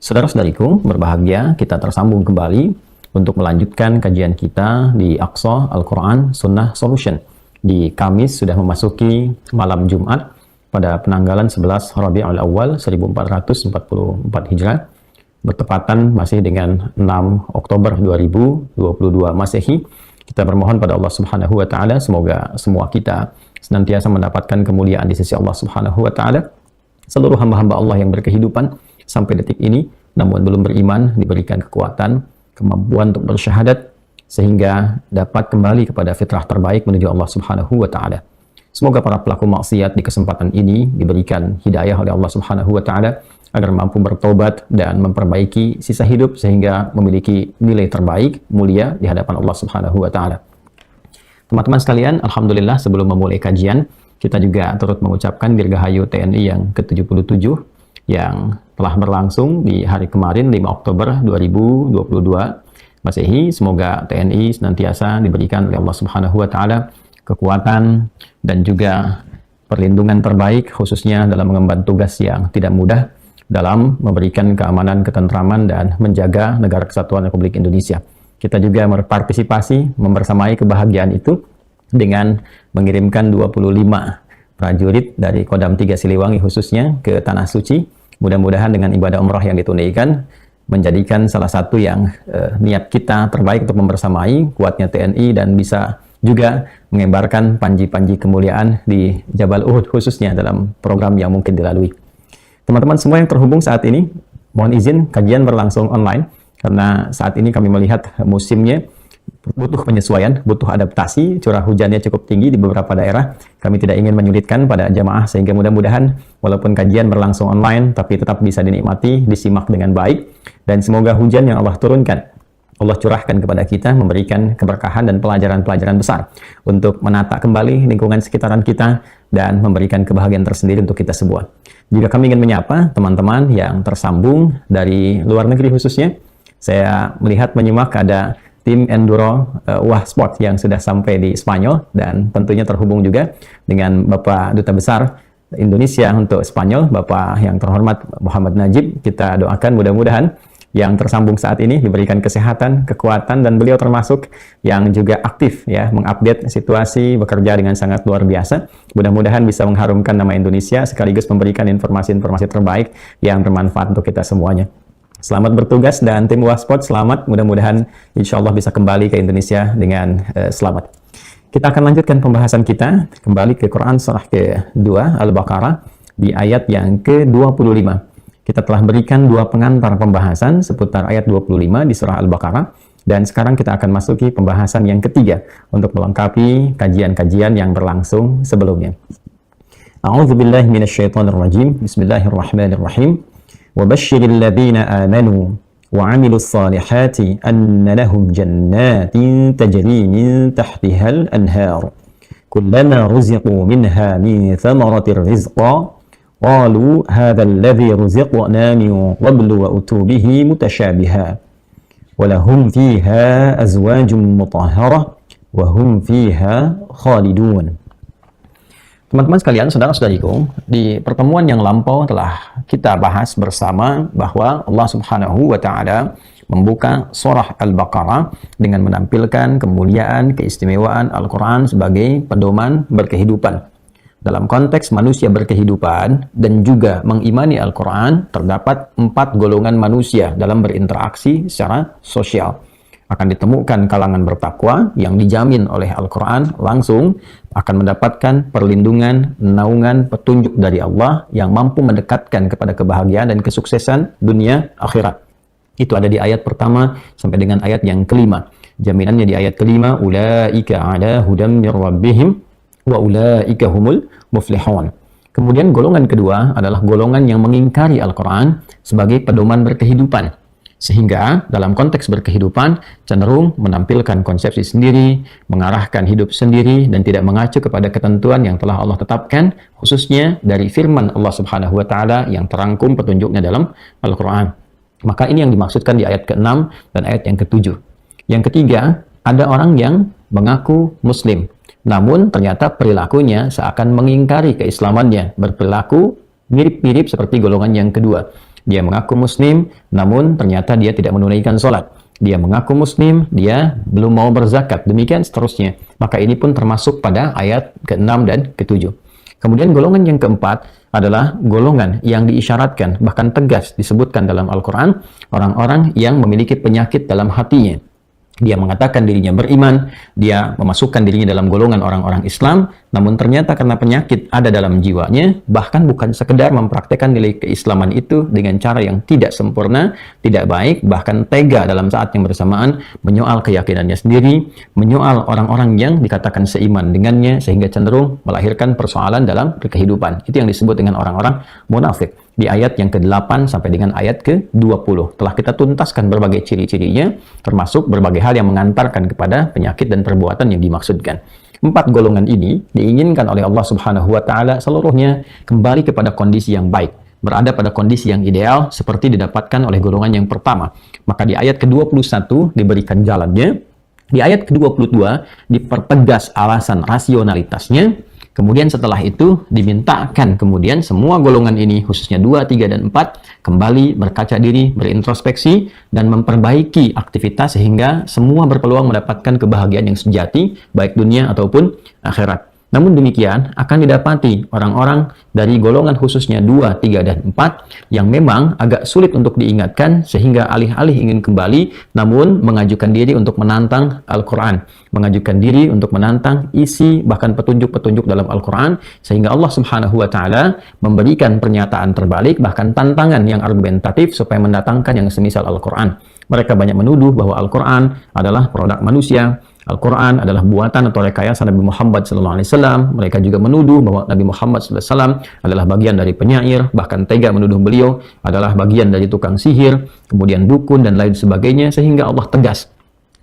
Saudara-saudariku, berbahagia kita tersambung kembali untuk melanjutkan kajian kita di Aqsa Al-Quran Sunnah Solution. Di Kamis sudah memasuki malam Jumat pada penanggalan 11 Rabiul Awal 1444 Hijrah, bertepatan masih dengan 6 Oktober 2022 Masehi. Kita bermohon pada Allah Subhanahu wa taala semoga semua kita senantiasa mendapatkan kemuliaan di sisi Allah Subhanahu wa taala. Seluruh hamba-hamba Allah yang berkehidupan sampai detik ini namun belum beriman diberikan kekuatan, kemampuan untuk bersyahadat sehingga dapat kembali kepada fitrah terbaik menuju Allah Subhanahu wa taala. Semoga para pelaku maksiat di kesempatan ini diberikan hidayah oleh Allah Subhanahu wa taala agar mampu bertobat dan memperbaiki sisa hidup sehingga memiliki nilai terbaik mulia di hadapan Allah Subhanahu wa taala. Teman-teman sekalian, alhamdulillah sebelum memulai kajian, kita juga turut mengucapkan Dirgahayu TNI yang ke-77 yang telah berlangsung di hari kemarin 5 Oktober 2022 Masehi. Semoga TNI senantiasa diberikan oleh Allah Subhanahu wa taala kekuatan dan juga perlindungan terbaik khususnya dalam mengemban tugas yang tidak mudah dalam memberikan keamanan, ketentraman dan menjaga negara kesatuan Republik Indonesia. Kita juga berpartisipasi membersamai kebahagiaan itu dengan mengirimkan 25 prajurit dari Kodam 3 Siliwangi khususnya ke Tanah Suci. Mudah-mudahan dengan ibadah umrah yang ditunaikan menjadikan salah satu yang niat kita terbaik untuk membersamai kuatnya TNI dan bisa juga mengembarkan panji-panji kemuliaan di Jabal Uhud khususnya dalam program yang mungkin dilalui. Teman-teman semua yang terhubung saat ini, mohon izin kajian berlangsung online karena saat ini kami melihat musimnya butuh penyesuaian, butuh adaptasi, curah hujannya cukup tinggi di beberapa daerah. Kami tidak ingin menyulitkan pada jamaah sehingga mudah-mudahan walaupun kajian berlangsung online tapi tetap bisa dinikmati, disimak dengan baik dan semoga hujan yang Allah turunkan, Allah curahkan kepada kita memberikan keberkahan dan pelajaran-pelajaran besar untuk menata kembali lingkungan sekitaran kita dan memberikan kebahagiaan tersendiri untuk kita semua. Juga kami ingin menyapa teman-teman yang tersambung dari luar negeri khususnya. Saya melihat menyimak ada tim Enduro Wah Sport yang sudah sampai di Spanyol dan tentunya terhubung juga dengan Bapak Duta Besar Indonesia untuk Spanyol, Bapak yang terhormat Muhammad Najib. Kita doakan mudah-mudahan yang tersambung saat ini diberikan kesehatan, kekuatan, dan beliau termasuk yang juga aktif ya mengupdate situasi, bekerja dengan sangat luar biasa. Mudah-mudahan bisa mengharumkan nama Indonesia sekaligus memberikan informasi-informasi terbaik yang bermanfaat untuk kita semuanya. Selamat bertugas dan tim Wasport selamat, mudah-mudahan insya Allah bisa kembali ke Indonesia dengan selamat. Kita akan lanjutkan pembahasan kita kembali ke Quran surah ke-2 Al-Baqarah di ayat yang ke-25. Kita telah berikan dua pengantar pembahasan seputar ayat 25 di surah Al-Baqarah dan sekarang kita akan masuki pembahasan yang ketiga untuk melengkapi kajian-kajian yang berlangsung sebelumnya. A'udzubillahi minasyaitonirrajim. Bismillahirrahmanirrahim. وَبَشِّرِ الَّذِينَ آمَنُوا وَعَمِلُوا الصَّالِحَاتِ أَنَّ لَهُمْ جَنَّاتٍ تَجْرِي مِنْ تَحْتِهَا الْأَنْهَارُ كُلَّمَا رُزِقُوا مِنْهَا مِنْ ثَمَرَةٍ رِزْقًا قَالُوا هَذَا الَّذِي رُزِقْنَا مِنْ قَبْلُ وَأُتُوا بِهِ مُتَشَابِهًا وَلَهُمْ فِيهَا أَزْوَاجٌ مُطَهَّرَةٌ وَهُمْ فِيهَا خَالِدُونَ. Teman-teman sekalian, saudara-saudariku, di pertemuan yang lampau telah kita bahas bersama bahwa Allah Subhanahu wa taala membuka surah Al-Baqarah dengan menampilkan kemuliaan, keistimewaan Al-Quran sebagai pedoman berkehidupan. Dalam konteks manusia berkehidupan dan juga mengimani Al-Quran, terdapat 4 golongan manusia dalam berinteraksi secara sosial. Akan ditemukan kalangan bertakwa yang dijamin oleh Al-Quran langsung akan mendapatkan perlindungan, naungan, petunjuk dari Allah yang mampu mendekatkan kepada kebahagiaan dan kesuksesan dunia akhirat. Itu ada di ayat pertama sampai dengan ayat yang kelima. Jaminannya di ayat kelima, ulaika ala hudam mir rabbihim wa ulaika humul muflihun. Kemudian golongan kedua adalah golongan yang mengingkari Al-Quran sebagai pedoman berkehidupan. Sehingga dalam konteks berkehidupan cenderung menampilkan konsepsi sendiri, mengarahkan hidup sendiri dan tidak mengacu kepada ketentuan yang telah Allah tetapkan, khususnya dari firman Allah Subhanahu wa taala yang terangkum petunjuknya dalam Al-Quran. Maka ini yang dimaksudkan di ayat ke-6 dan ayat yang ke-7. Yang ketiga, ada orang yang mengaku muslim, namun ternyata perilakunya seakan mengingkari keislamannya, berperilaku mirip-mirip seperti golongan yang kedua. dia mengaku muslim, namun ternyata dia tidak menunaikan sholat. Dia mengaku muslim, dia belum mau berzakat, demikian seterusnya. Maka ini pun termasuk pada ayat ke-6 dan ke-7. Kemudian golongan yang keempat adalah golongan yang diisyaratkan, bahkan tegas disebutkan dalam Al-Quran, orang-orang yang memiliki penyakit dalam hatinya. Dia mengatakan dirinya beriman, dia memasukkan dirinya dalam golongan orang-orang Islam, namun ternyata karena penyakit ada dalam jiwanya, bahkan bukan sekedar mempraktekkan nilai keislaman itu dengan cara yang tidak sempurna, tidak baik, bahkan tega dalam saat yang bersamaan, menyoal keyakinannya sendiri, menyoal orang-orang yang dikatakan seiman dengannya, sehingga cenderung melahirkan persoalan dalam kehidupan. Itu yang disebut dengan orang-orang munafik. Di ayat yang ke-8 sampai dengan ayat ke-20. Telah kita tuntaskan berbagai ciri-cirinya, termasuk berbagai hal yang mengantarkan kepada penyakit dan perbuatan yang dimaksudkan. 4 golongan ini diinginkan oleh Allah Subhanahu wa Ta'ala seluruhnya kembali kepada kondisi yang baik, berada pada kondisi yang ideal seperti didapatkan oleh golongan yang pertama. Maka di ayat ke-21 diberikan jalannya, di ayat ke-22 dipertegas alasan rasionalitasnya. Kemudian setelah itu dimintakan kemudian semua golongan ini, khususnya 2, 3, dan 4, kembali berkaca diri, berintrospeksi, dan memperbaiki aktivitas sehingga semua berpeluang mendapatkan kebahagiaan yang sejati, baik dunia ataupun akhirat. Namun demikian, akan didapati orang-orang dari golongan khususnya 2, 3, dan 4 yang memang agak sulit untuk diingatkan sehingga alih-alih ingin kembali, namun mengajukan diri untuk menantang Al-Quran, mengajukan diri untuk menantang isi bahkan petunjuk-petunjuk dalam Al-Quran, sehingga Allah Subhanahu wa Ta'ala memberikan pernyataan terbalik, bahkan tantangan yang argumentatif supaya mendatangkan yang semisal Al-Quran. Mereka banyak menuduh bahwa Al-Quran adalah produk manusia, Al-Quran adalah buatan atau rekayasa Nabi Muhammad SAW. Mereka juga menuduh bahwa Nabi Muhammad SAW adalah bagian dari penyair, bahkan tega menuduh beliau adalah bagian dari tukang sihir, kemudian dukun, dan lain sebagainya, sehingga Allah tegas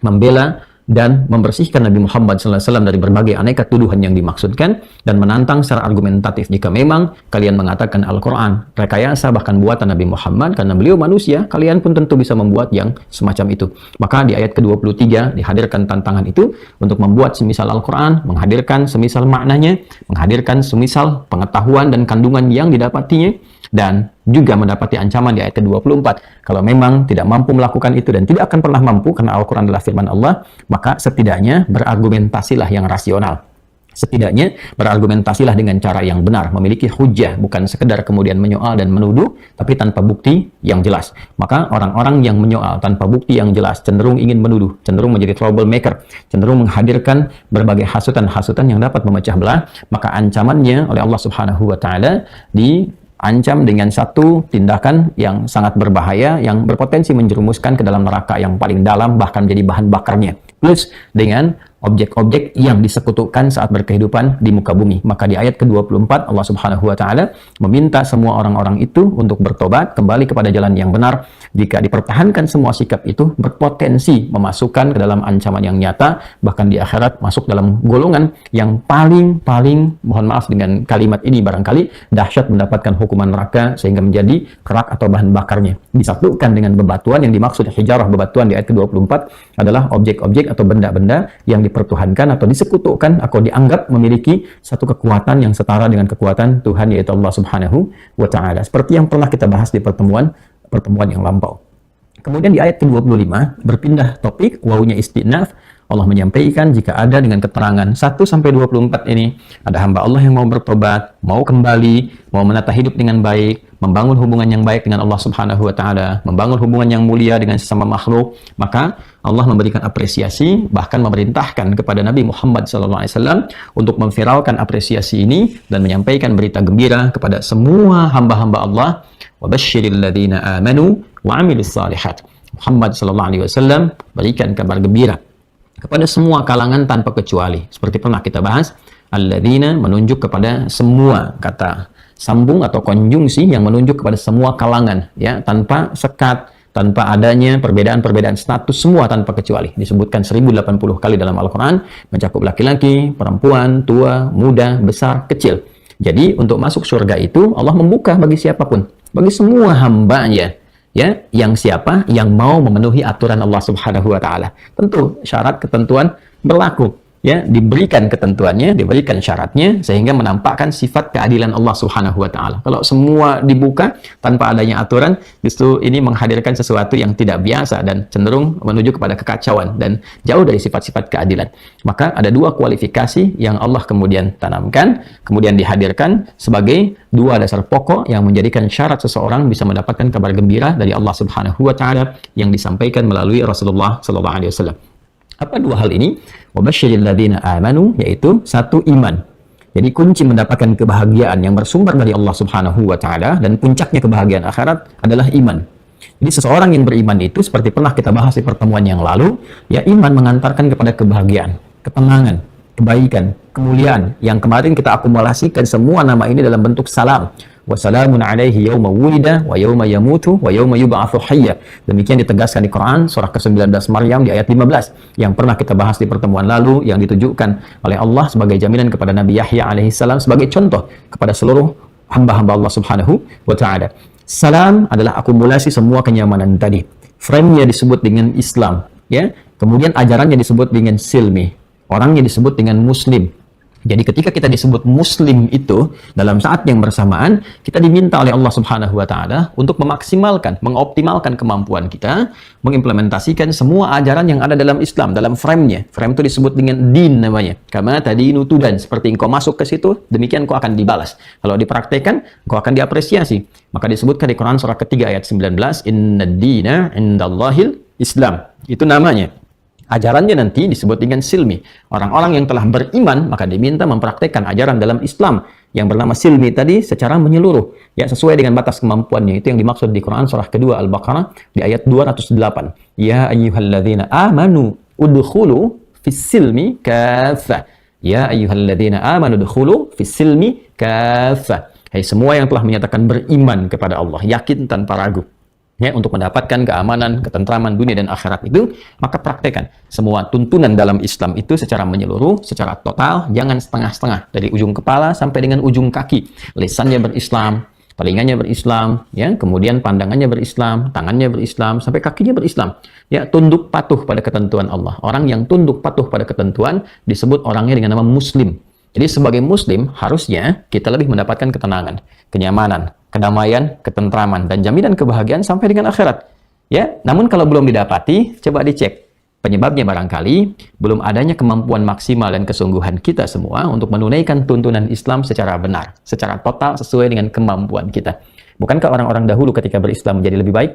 membela dan membersihkan Nabi Muhammad SAW dari berbagai aneka tuduhan yang dimaksudkan, dan menantang secara argumentatif jika memang kalian mengatakan Al-Quran rekayasa bahkan buatan Nabi Muhammad, karena beliau manusia, kalian pun tentu bisa membuat yang semacam itu. Maka di ayat ke-23 dihadirkan tantangan itu untuk membuat semisal Al-Quran, menghadirkan semisal maknanya, menghadirkan semisal pengetahuan dan kandungan yang didapatinya, dan juga mendapati ancaman di ayat ke-24. Kalau memang tidak mampu melakukan itu dan tidak akan pernah mampu karena Al-Quran adalah firman Allah, maka setidaknya berargumentasilah yang rasional. Setidaknya berargumentasilah dengan cara yang benar, memiliki hujah, bukan sekedar kemudian menyoal dan menuduh, tapi tanpa bukti yang jelas. Maka orang-orang yang menyoal tanpa bukti yang jelas cenderung ingin menuduh, cenderung menjadi troublemaker, cenderung menghadirkan berbagai hasutan-hasutan yang dapat memecah belah, maka ancamannya oleh Allah Subhanahu wa Ta'ala diancam dengan satu tindakan yang sangat berbahaya, yang berpotensi menjerumuskan ke dalam neraka yang paling dalam, bahkan menjadi bahan bakarnya. Plus dengan objek-objek yang disekutukan saat berkehidupan di muka bumi. Maka di ayat ke-24 Allah Subhanahu wa Ta'ala meminta semua orang-orang itu untuk bertobat, kembali kepada jalan yang benar. Jika dipertahankan semua sikap itu, berpotensi memasukkan ke dalam ancaman yang nyata, bahkan di akhirat masuk dalam golongan yang paling, mohon maaf dengan kalimat ini, barangkali dahsyat mendapatkan hukuman neraka sehingga menjadi kerak atau bahan bakarnya. Disatukan dengan bebatuan, yang dimaksud hijarah bebatuan di ayat ke-24 adalah objek-objek atau benda-benda yang dipertuhankan atau disekutukan atau dianggap memiliki satu kekuatan yang setara dengan kekuatan Tuhan, yaitu Allah Subhanahu wa Ta'ala. Seperti yang pernah kita bahas di pertemuan yang lampau. Kemudian di ayat ke-25 berpindah topik, wawunya istinaf. Allah menyampaikan jika ada dengan keterangan 1-24 ini, ada hamba Allah yang mau bertobat, mau kembali, mau menata hidup dengan baik, membangun hubungan yang baik dengan Allah Subhanahu wa Ta'ala, membangun hubungan yang mulia dengan sesama makhluk, maka Allah memberikan apresiasi, bahkan memerintahkan kepada Nabi Muhammad SAW untuk memviralkan apresiasi ini dan menyampaikan berita gembira kepada semua hamba-hamba Allah. Wabashshiril ladzina amanu wa 'amilus shalihat. Muhammad SAW berikan kabar gembira kepada semua kalangan tanpa kecuali. Seperti pernah kita bahas, alladzina menunjuk kepada semua, kata sambung atau konjungsi yang menunjuk kepada semua kalangan, ya, tanpa sekat, tanpa adanya perbedaan-perbedaan status, semua tanpa kecuali. Disebutkan 1080 kali dalam Al-Quran, mencakup laki-laki, perempuan, tua, muda, besar, kecil. Jadi untuk masuk surga itu Allah membuka bagi siapapun, bagi semua hambanya, ya, yang siapa yang mau memenuhi aturan Allah Subhanahu wa Ta'ala. Tentu syarat ketentuan berlaku. ya, diberikan ketentuannya, diberikan syaratnya, sehingga menampakkan sifat keadilan Allah Subhanahu wa Ta'ala. Kalau semua dibuka tanpa adanya aturan, justru ini menghadirkan sesuatu yang tidak biasa dan cenderung menuju kepada kekacauan dan jauh dari sifat-sifat keadilan. Maka ada dua kualifikasi yang Allah kemudian tanamkan, kemudian dihadirkan sebagai dua dasar pokok yang menjadikan syarat seseorang bisa mendapatkan kabar gembira dari Allah Subhanahu wa Ta'ala yang disampaikan melalui Rasulullah sallallahu alaihi wasallam. Apa dua hal ini? Wabasyiril ladzina amanu, yaitu satu, iman. Jadi kunci mendapatkan kebahagiaan yang bersumber dari Allah Subhanahu wa Ta'ala dan puncaknya kebahagiaan akhirat adalah iman. Jadi seseorang yang beriman itu seperti pernah kita bahas di pertemuan yang lalu, ya, iman mengantarkan kepada kebahagiaan, ketenangan, kebaikan, kemuliaan yang kemarin kita akumulasikan semua nama ini dalam bentuk salam. Wassalamun alaihi yawma wulida wa yawma yamutu wa yawma yub'atsu hayya. Demikian ditegaskan di Quran surah ke-19 Maryam di ayat 15 yang pernah kita bahas di pertemuan lalu, yang ditujukan oleh Allah sebagai jaminan kepada Nabi Yahya alaihissalam sebagai contoh kepada seluruh hamba-hamba Allah Subhanahu wa Ta'ala. Salam adalah akumulasi semua kenyamanan tadi. Frame-nya disebut dengan Islam, ya. Kemudian ajarannya disebut dengan silmi. Orangnya disebut dengan muslim. Jadi ketika kita disebut muslim itu, dalam saat yang bersamaan, kita diminta oleh Allah Subhanahu wa Ta'ala untuk memaksimalkan, mengoptimalkan kemampuan kita, mengimplementasikan semua ajaran yang ada dalam Islam, dalam frame-nya. Frame itu disebut dengan din namanya. Kama tadinu tudan, seperti engkau masuk ke situ, demikian engkau akan dibalas. Kalau dipraktekkan, engkau akan diapresiasi. Maka disebutkan di Quran surah ketiga ayat 19, Inna dina indallahil Islam. Itu namanya. Ajarannya nanti disebut dengan silmi. Orang-orang yang telah beriman maka diminta mempraktekkan ajaran dalam Islam yang bernama silmi tadi secara menyeluruh, ya, sesuai dengan batas kemampuannya. Itu yang dimaksud di Quran surah kedua Al-Baqarah di ayat 208. Ya ayyuhalladzina amanu udkhulu fis silmi kaffah. Ya ayyuhalladzina amanu udkhulu fis silmi kaffah. Hai semua yang telah menyatakan beriman kepada Allah, yakin tanpa ragu, ya, untuk mendapatkan keamanan, ketentraman dunia dan akhirat itu, maka praktekkan semua tuntunan dalam Islam itu secara menyeluruh, secara total, jangan setengah-setengah, dari ujung kepala sampai dengan ujung kaki. Lisannya berislam, telinganya berislam, ya, kemudian pandangannya berislam, tangannya berislam, sampai kakinya berislam. Ya, tunduk patuh pada ketentuan Allah. Orang yang tunduk patuh pada ketentuan disebut orangnya dengan nama muslim. Jadi sebagai muslim harusnya kita lebih mendapatkan ketenangan, kenyamanan, kedamaian, ketentraman, dan jaminan kebahagiaan sampai dengan akhirat. Ya, namun kalau belum didapati, coba dicek. Penyebabnya barangkali belum adanya kemampuan maksimal dan kesungguhan kita semua untuk menunaikan tuntunan Islam secara benar, secara total sesuai dengan kemampuan kita. Bukankah orang-orang dahulu ketika berislam menjadi lebih baik?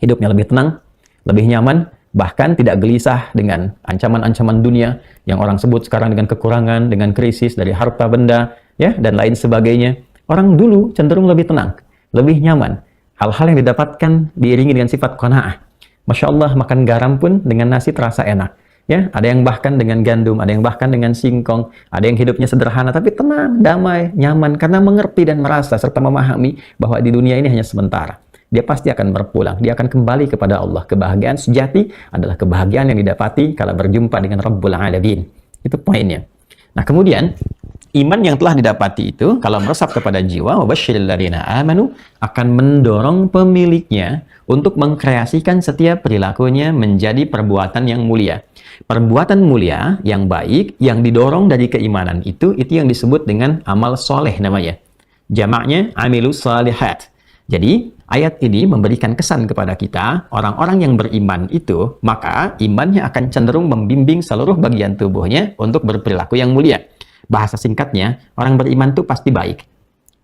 Hidupnya lebih tenang, lebih nyaman, bahkan tidak gelisah dengan ancaman-ancaman dunia yang orang sebut sekarang dengan kekurangan, dengan krisis dari harta benda, ya, dan lain sebagainya. Orang dulu cenderung lebih tenang, lebih nyaman. Hal-hal yang didapatkan diiringi dengan sifat qanaah. Masya Allah, makan garam pun dengan nasi terasa enak. Ya, ada yang bahkan dengan gandum, ada yang bahkan dengan singkong, ada yang hidupnya sederhana tapi tenang, damai, nyaman karena mengerti dan merasa serta memahami bahwa di dunia ini hanya sementara. Dia pasti akan berpulang, dia akan kembali kepada Allah. Kebahagiaan sejati adalah kebahagiaan yang didapati kala berjumpa dengan Rabbul Alamin. Itu poinnya. Nah, kemudian iman yang telah didapati itu kalau meresap kepada jiwa, wabasyiril ladzina amanu, akan mendorong pemiliknya untuk mengkreasikan setiap perilakunya menjadi perbuatan yang mulia. Perbuatan mulia yang baik yang didorong dari keimanan itu yang disebut dengan amal soleh namanya. Jamaknya amilus salihat. Jadi ayat ini memberikan kesan kepada kita, orang-orang yang beriman itu, maka imannya akan cenderung membimbing seluruh bagian tubuhnya untuk berperilaku yang mulia. Bahasa singkatnya, orang beriman itu pasti baik.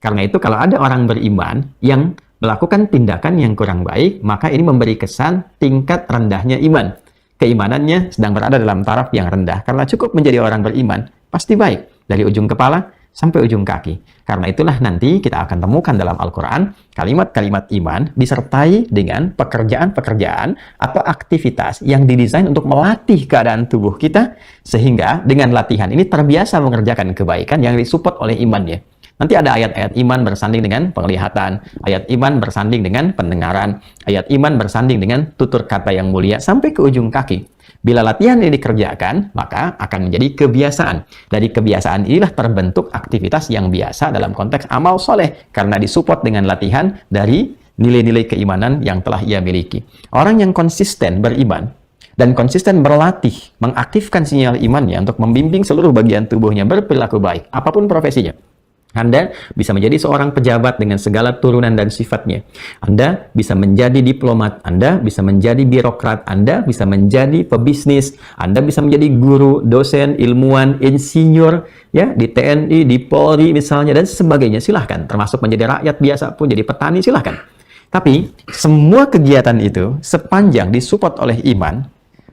Karena itu kalau ada orang beriman yang melakukan tindakan yang kurang baik, maka ini memberi kesan tingkat rendahnya iman. Keimanannya sedang berada dalam taraf yang rendah. Karena cukup menjadi orang beriman, pasti baik. Dari ujung kepala sampai ujung kaki. Karena itulah nanti kita akan temukan dalam Al-Quran kalimat-kalimat iman disertai dengan pekerjaan-pekerjaan atau aktivitas yang didesain untuk melatih keadaan tubuh kita sehingga dengan latihan ini terbiasa mengerjakan kebaikan yang disupport oleh imannya. Nanti ada ayat-ayat iman bersanding dengan penglihatan, ayat iman bersanding dengan pendengaran, ayat iman bersanding dengan tutur kata yang mulia sampai ke ujung kaki. Bila latihan ini dikerjakan, maka akan menjadi kebiasaan. Dari kebiasaan inilah terbentuk aktivitas yang biasa dalam konteks amal soleh, karena disupport dengan latihan dari nilai-nilai keimanan yang telah ia miliki. Orang yang konsisten beriman dan konsisten berlatih, mengaktifkan sinyal imannya untuk membimbing seluruh bagian tubuhnya berperilaku baik, apapun profesinya. Anda bisa menjadi seorang pejabat dengan segala turunan dan sifatnya. Anda bisa menjadi diplomat, Anda bisa menjadi birokrat, Anda bisa menjadi pebisnis, Anda bisa menjadi guru, dosen, ilmuwan, insinyur, ya, di TNI, di Polri misalnya, dan sebagainya. Silahkan, termasuk menjadi rakyat biasa pun, jadi petani, silahkan. Tapi, semua kegiatan itu sepanjang disupport oleh iman,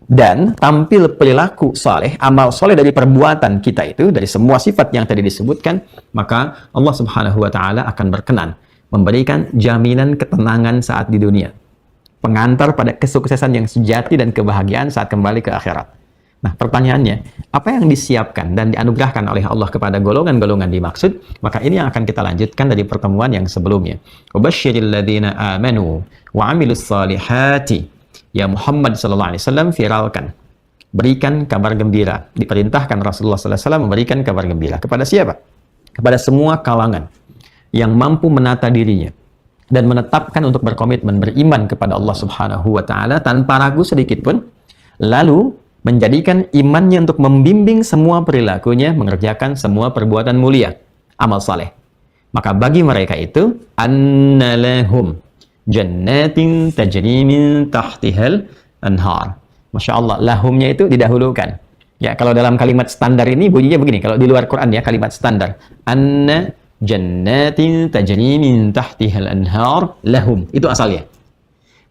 dan tampil perilaku saleh, amal soleh dari perbuatan kita itu, dari semua sifat yang tadi disebutkan, maka Allah Subhanahu wa Ta'ala akan berkenan memberikan jaminan ketenangan saat di dunia, pengantar pada kesuksesan yang sejati dan kebahagiaan saat kembali ke akhirat. Nah, pertanyaannya, apa yang disiapkan dan dianugerahkan oleh Allah kepada golongan-golongan dimaksud? Maka ini yang akan kita lanjutkan dari pertemuan yang sebelumnya. Wabasyiril ladzina amanu wa amilus salihati. Ya Muhammad sallallahu alaihi wasallam, viralkan, berikan kabar gembira. Diperintahkan Rasulullah sallallahu alaihi wasallam memberikan kabar gembira kepada siapa? Kepada semua kalangan yang mampu menata dirinya dan menetapkan untuk berkomitmen beriman kepada Allah Subhanahu wa Ta'ala tanpa ragu sedikit pun, lalu menjadikan imannya untuk membimbing semua perilakunya mengerjakan semua perbuatan mulia, amal saleh. Maka bagi mereka itu, annalahum jannatin tajri min tahtihal anhar. Masya Allah, lahumnya itu didahulukan. Ya, kalau dalam kalimat standar ini bunyinya begini. Kalau di luar Quran ya, kalimat standar. Anna jannatin tajri min tahtihal anhar lahum. Itu asalnya.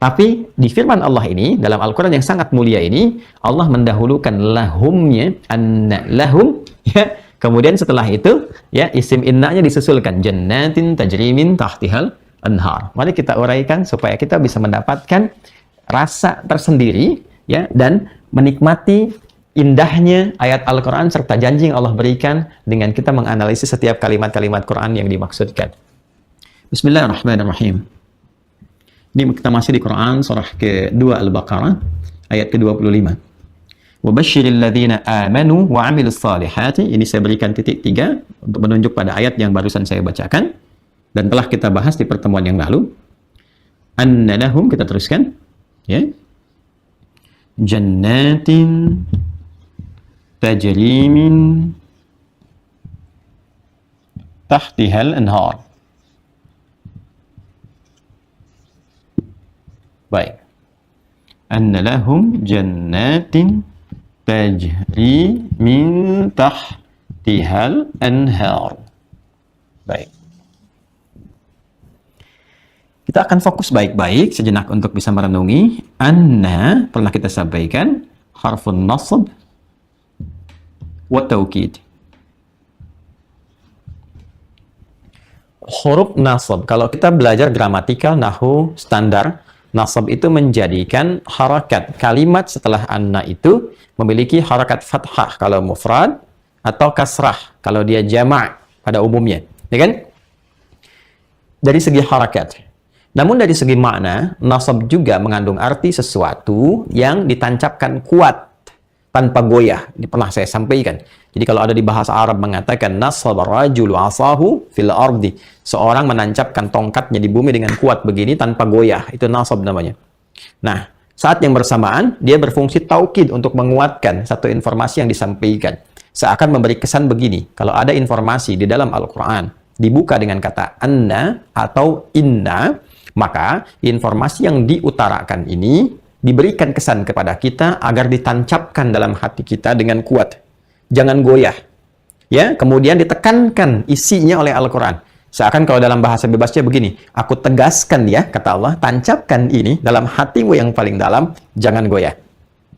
Tapi di firman Allah ini, dalam Al-Quran yang sangat mulia ini, Allah mendahulukan lahumnya, anna lahum, ya. Kemudian setelah itu, ya, isim innanya disusulkan. Jannatin tajri min tahtihal anhar. Mari kita uraikan supaya kita bisa mendapatkan rasa tersendiri, ya, dan menikmati indahnya ayat Al-Quran serta janji yang Allah berikan dengan kita menganalisis setiap kalimat-kalimat Quran yang dimaksudkan. Bismillahirrahmanirrahim. Ini kita masih di Quran surah ke-2 Al-Baqarah ayat ke-25. Wabasyiril ladzina amanu wa amilus salihati. Ini saya berikan titik 3 untuk menunjuk pada ayat yang barusan saya bacakan dan telah kita bahas di pertemuan yang lalu. Annalahum, kita teruskan, ya. Jannatin tajri min tahtihal anhar. Baik. Annalahum jannatin tajri min tahtihal anhar. Baik. Kita akan fokus baik-baik sejenak untuk bisa merenungi. Anna, pernah kita sampaikan, harfun nasab wa taukid. Huruf nasab, kalau kita belajar gramatikal nahu standar, nasab itu menjadikan harakat kalimat setelah anna itu memiliki harakat fathah kalau mufrad atau kasrah kalau dia jama' pada umumnya, ya kan? Dari segi harakat. Namun dari segi makna, nasab juga mengandung arti sesuatu yang ditancapkan kuat tanpa goyah. Ini pernah saya sampaikan. Jadi kalau ada di bahasa Arab mengatakan nasab rajulu asahu fil ardi, seorang menancapkan tongkatnya di bumi dengan kuat begini tanpa goyah, itu nasab namanya. Nah, saat yang bersamaan dia berfungsi taukid untuk menguatkan satu informasi yang disampaikan. Seakan memberi kesan begini, kalau ada informasi di dalam Al-Quran dibuka dengan kata anna atau inna, maka informasi yang diutarakan ini diberikan kesan kepada kita agar ditancapkan dalam hati kita dengan kuat. Jangan goyah. Ya, kemudian ditekankan isinya oleh Al-Quran. Seakan kalau dalam bahasa bebasnya begini, aku tegaskan ya, kata Allah, tancapkan ini dalam hatimu yang paling dalam, jangan goyah.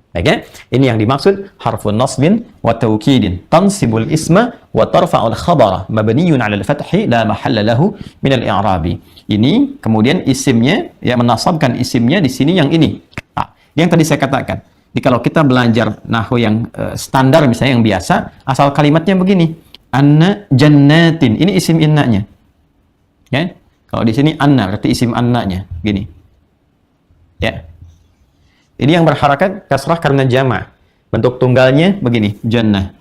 Okay? Ini yang dimaksud harfun nasbin wa taukidin tansibul isma wa tarfa'ul khabara mabniyun 'ala al-fathi la mahalla lahu min al-i'rabi. Ini kemudian isimnya, ya, menasabkan isimnya di sini yang ini. Nah, yang tadi saya katakan. Jadi kalau kita belajar nahwu yang standar misalnya yang biasa, asal kalimatnya begini. Anna jannatin. Ini isim innanya. Ya. Kalau di sini anna berarti isim annanya, gini. Ya. Ini yang berharakat kasrah karena jama'. Bentuk tunggalnya begini, jannah.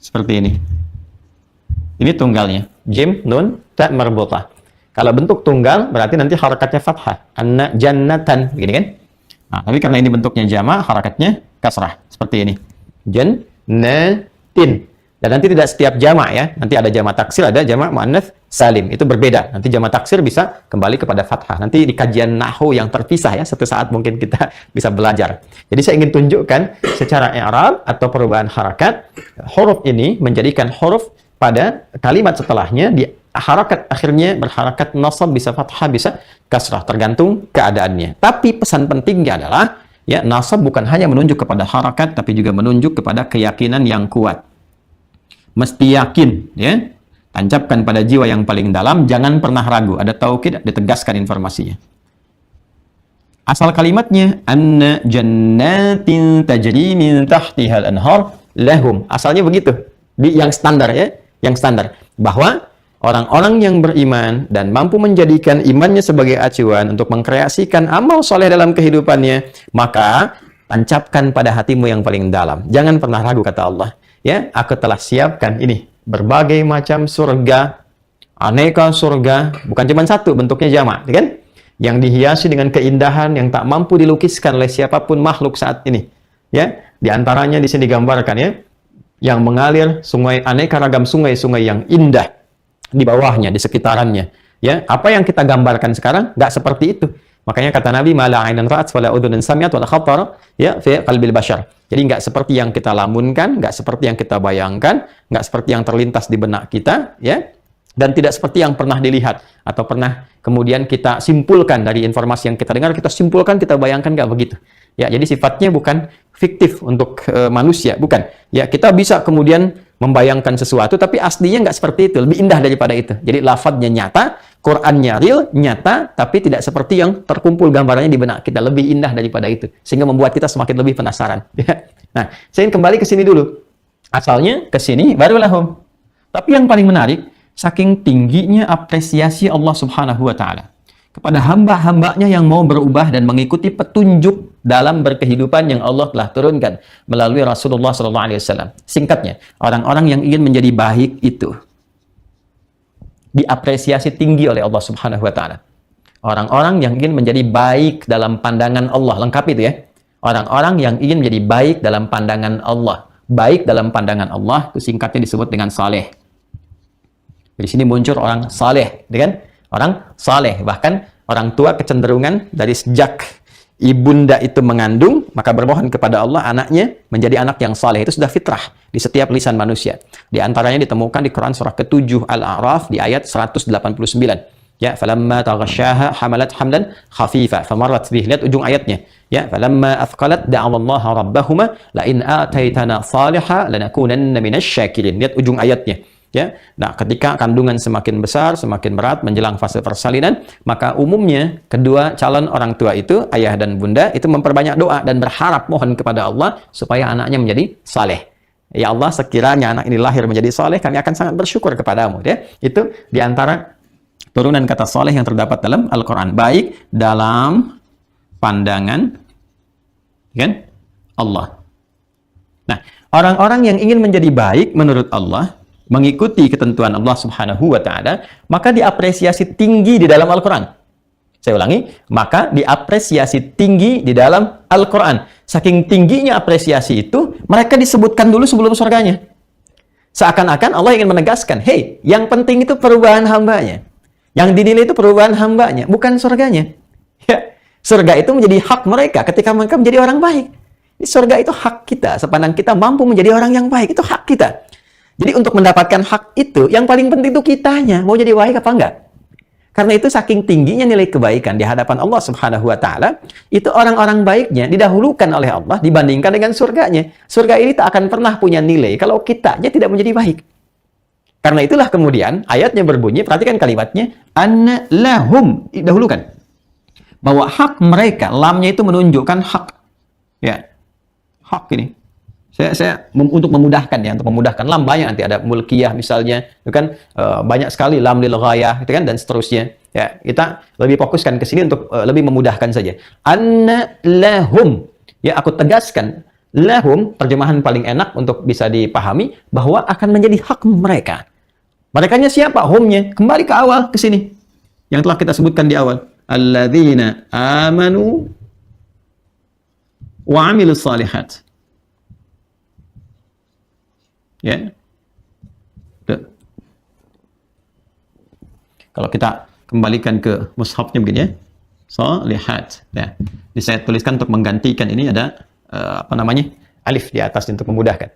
Seperti ini. Ini tunggalnya. Jim, nun, ta marbutah. Kalau bentuk tunggal berarti nanti harakatnya fathah. Anna jannatan, begini kan? Nah, tapi karena ini bentuknya jama', harakatnya kasrah. Seperti ini. Jannatin. Dan nanti tidak setiap jamak ya. Nanti ada jamak taksir, ada jamak muannats salim. Itu berbeda. Nanti jamak taksir bisa kembali kepada fathah. Nanti di kajian nahwu yang terpisah ya, suatu saat mungkin kita bisa belajar. Jadi saya ingin tunjukkan secara i'rab atau perubahan harakat, huruf ini menjadikan huruf pada kalimat setelahnya di harakat akhirnya berharakat nasab, bisa fathah, bisa kasrah, tergantung keadaannya. Tapi pesan pentingnya adalah ya, nasab bukan hanya menunjuk kepada harakat, tapi juga menunjuk kepada keyakinan yang kuat. Mesti yakin, ya. Tancapkan pada jiwa yang paling dalam, jangan pernah ragu. Ada taukid, ditegaskan informasinya. Asal kalimatnya, anna jannatin tajri min tahtihal anhar lahum. Asalnya begitu. Yang standar ya, yang standar. Bahwa orang-orang yang beriman dan mampu menjadikan imannya sebagai acuan untuk mengkreasikan amal soleh dalam kehidupannya, maka tancapkan pada hatimu yang paling dalam. Jangan pernah ragu, kata Allah. Ya, aku telah siapkan ini berbagai macam surga, aneka surga, bukan cuma satu, bentuknya jamak, kan? Yang dihiasi dengan keindahan yang tak mampu dilukiskan oleh siapapun makhluk saat ini. Ya, di antaranya di sini digambarkan ya, yang mengalir sungai, aneka ragam sungai-sungai yang indah di bawahnya, di sekitarannya. Ya, apa yang kita gambarkan sekarang nggak seperti itu. Makanya kata Nabi, "Mala 'ainan ra'at wala udhunun sami'at wala khatara ya fi qalbil bashar." Jadi nggak seperti yang kita lamunkan, nggak seperti yang kita bayangkan, nggak seperti yang terlintas di benak kita, ya. Dan tidak seperti yang pernah dilihat atau pernah kemudian kita simpulkan dari informasi yang kita dengar, kita simpulkan, kita bayangkan, nggak begitu. Ya, jadi sifatnya bukan fiktif untuk manusia, bukan. Ya, kita bisa kemudian membayangkan sesuatu, tapi aslinya nggak seperti itu, lebih indah daripada itu. Jadi lafadznya nyata, Qur'annya real, nyata, tapi tidak seperti yang terkumpul gambarannya di benak kita, lebih indah daripada itu, sehingga membuat kita semakin lebih penasaran. Ya. Nah, saya ingin kembali ke sini dulu. Asalnya ke sini, baru lahum. Tapi yang paling menarik, saking tingginya apresiasi Allah Subhanahu wa Ta'ala kepada hamba-hambanya yang mau berubah dan mengikuti petunjuk dalam berkehidupan yang Allah telah turunkan melalui Rasulullah SAW. Singkatnya, orang-orang yang ingin menjadi baik itu diapresiasi tinggi oleh Allah Subhanahu wa Ta'ala. Orang-orang yang ingin menjadi baik dalam pandangan Allah, lengkap itu ya. Orang-orang yang ingin menjadi baik dalam pandangan Allah. Baik dalam pandangan Allah itu singkatnya disebut dengan saleh. Di sini muncul orang saleh, kan? Orang saleh, bahkan orang tua kecenderungan dari sejak ibunda itu mengandung, maka bermohon kepada Allah anaknya menjadi anak yang saleh. Itu sudah fitrah di setiap lisan manusia. Di antaranya ditemukan di Quran surah ke-7 Al-A'raf di ayat 189. Ya, falamma taghasyaha hamalat hamlan khafifa famarrat bih. Lihat ujung ayatnya. Ya, falamma athqalat da'awallaha rabbahuma la in ataitana salihah lanakunanna minasyakirin. Lihat ujung ayatnya. Ya, nah ketika kandungan semakin besar, semakin berat menjelang fase persalinan, maka umumnya kedua calon orang tua itu, ayah dan bunda, itu memperbanyak doa dan berharap mohon kepada Allah supaya anaknya menjadi saleh. Ya Allah, sekiranya anak ini lahir menjadi saleh, kami akan sangat bersyukur kepadamu. Ya, itu diantara turunan kata saleh yang terdapat dalam Al-Quran. Baik dalam pandangan kan Allah. Nah, orang-orang yang ingin menjadi baik menurut Allah, mengikuti ketentuan Allah Subhanahu wa Ta'ala, maka diapresiasi tinggi di dalam Al-Quran. Saya ulangi, maka diapresiasi tinggi di dalam Al-Quran. Saking tingginya apresiasi itu, mereka disebutkan dulu sebelum surganya. Seakan-akan Allah ingin menegaskan, hey, yang penting itu perubahan hambanya. Yang dinilai itu perubahan hambanya, bukan surganya. Ya, surga itu menjadi hak mereka ketika mereka menjadi orang baik. Surga itu hak kita, sepandang kita mampu menjadi orang yang baik, itu hak kita. Jadi untuk mendapatkan hak itu, yang paling penting itu kitanya, mau jadi baik apa enggak. Karena itu saking tingginya nilai kebaikan di hadapan Allah Subhanahu wa Ta'ala, itu orang-orang baiknya didahulukan oleh Allah dibandingkan dengan surganya. Surga ini tak akan pernah punya nilai kalau kitanya tidak menjadi baik. Karena itulah kemudian ayatnya berbunyi, perhatikan kalimatnya, anna lahum, didahulukan. Bahwa hak mereka, lamnya itu menunjukkan hak. Ya, hak ini. Saya untuk memudahkan ya, untuk memudahkan lam banyak nanti ada mulkiyah misalnya, itu kan banyak sekali lam lil ghayah, itu kan, dan seterusnya. Ya, kita lebih fokuskan ke sini untuk lebih memudahkan saja. Anna lahum, ya aku tegaskan, lahum terjemahan paling enak untuk bisa dipahami bahwa akan menjadi hak mereka. Merekanya siapa? Humnya. Kembali ke awal ke sini yang telah kita sebutkan di awal. Alladzina amanu wa amilus salihat. Ya. Tuh. Kalau kita kembalikan ke mushafnya begini ya. Solihat. Ya. Jadi saya tuliskan untuk menggantikan ini ada alif di atas untuk memudahkan.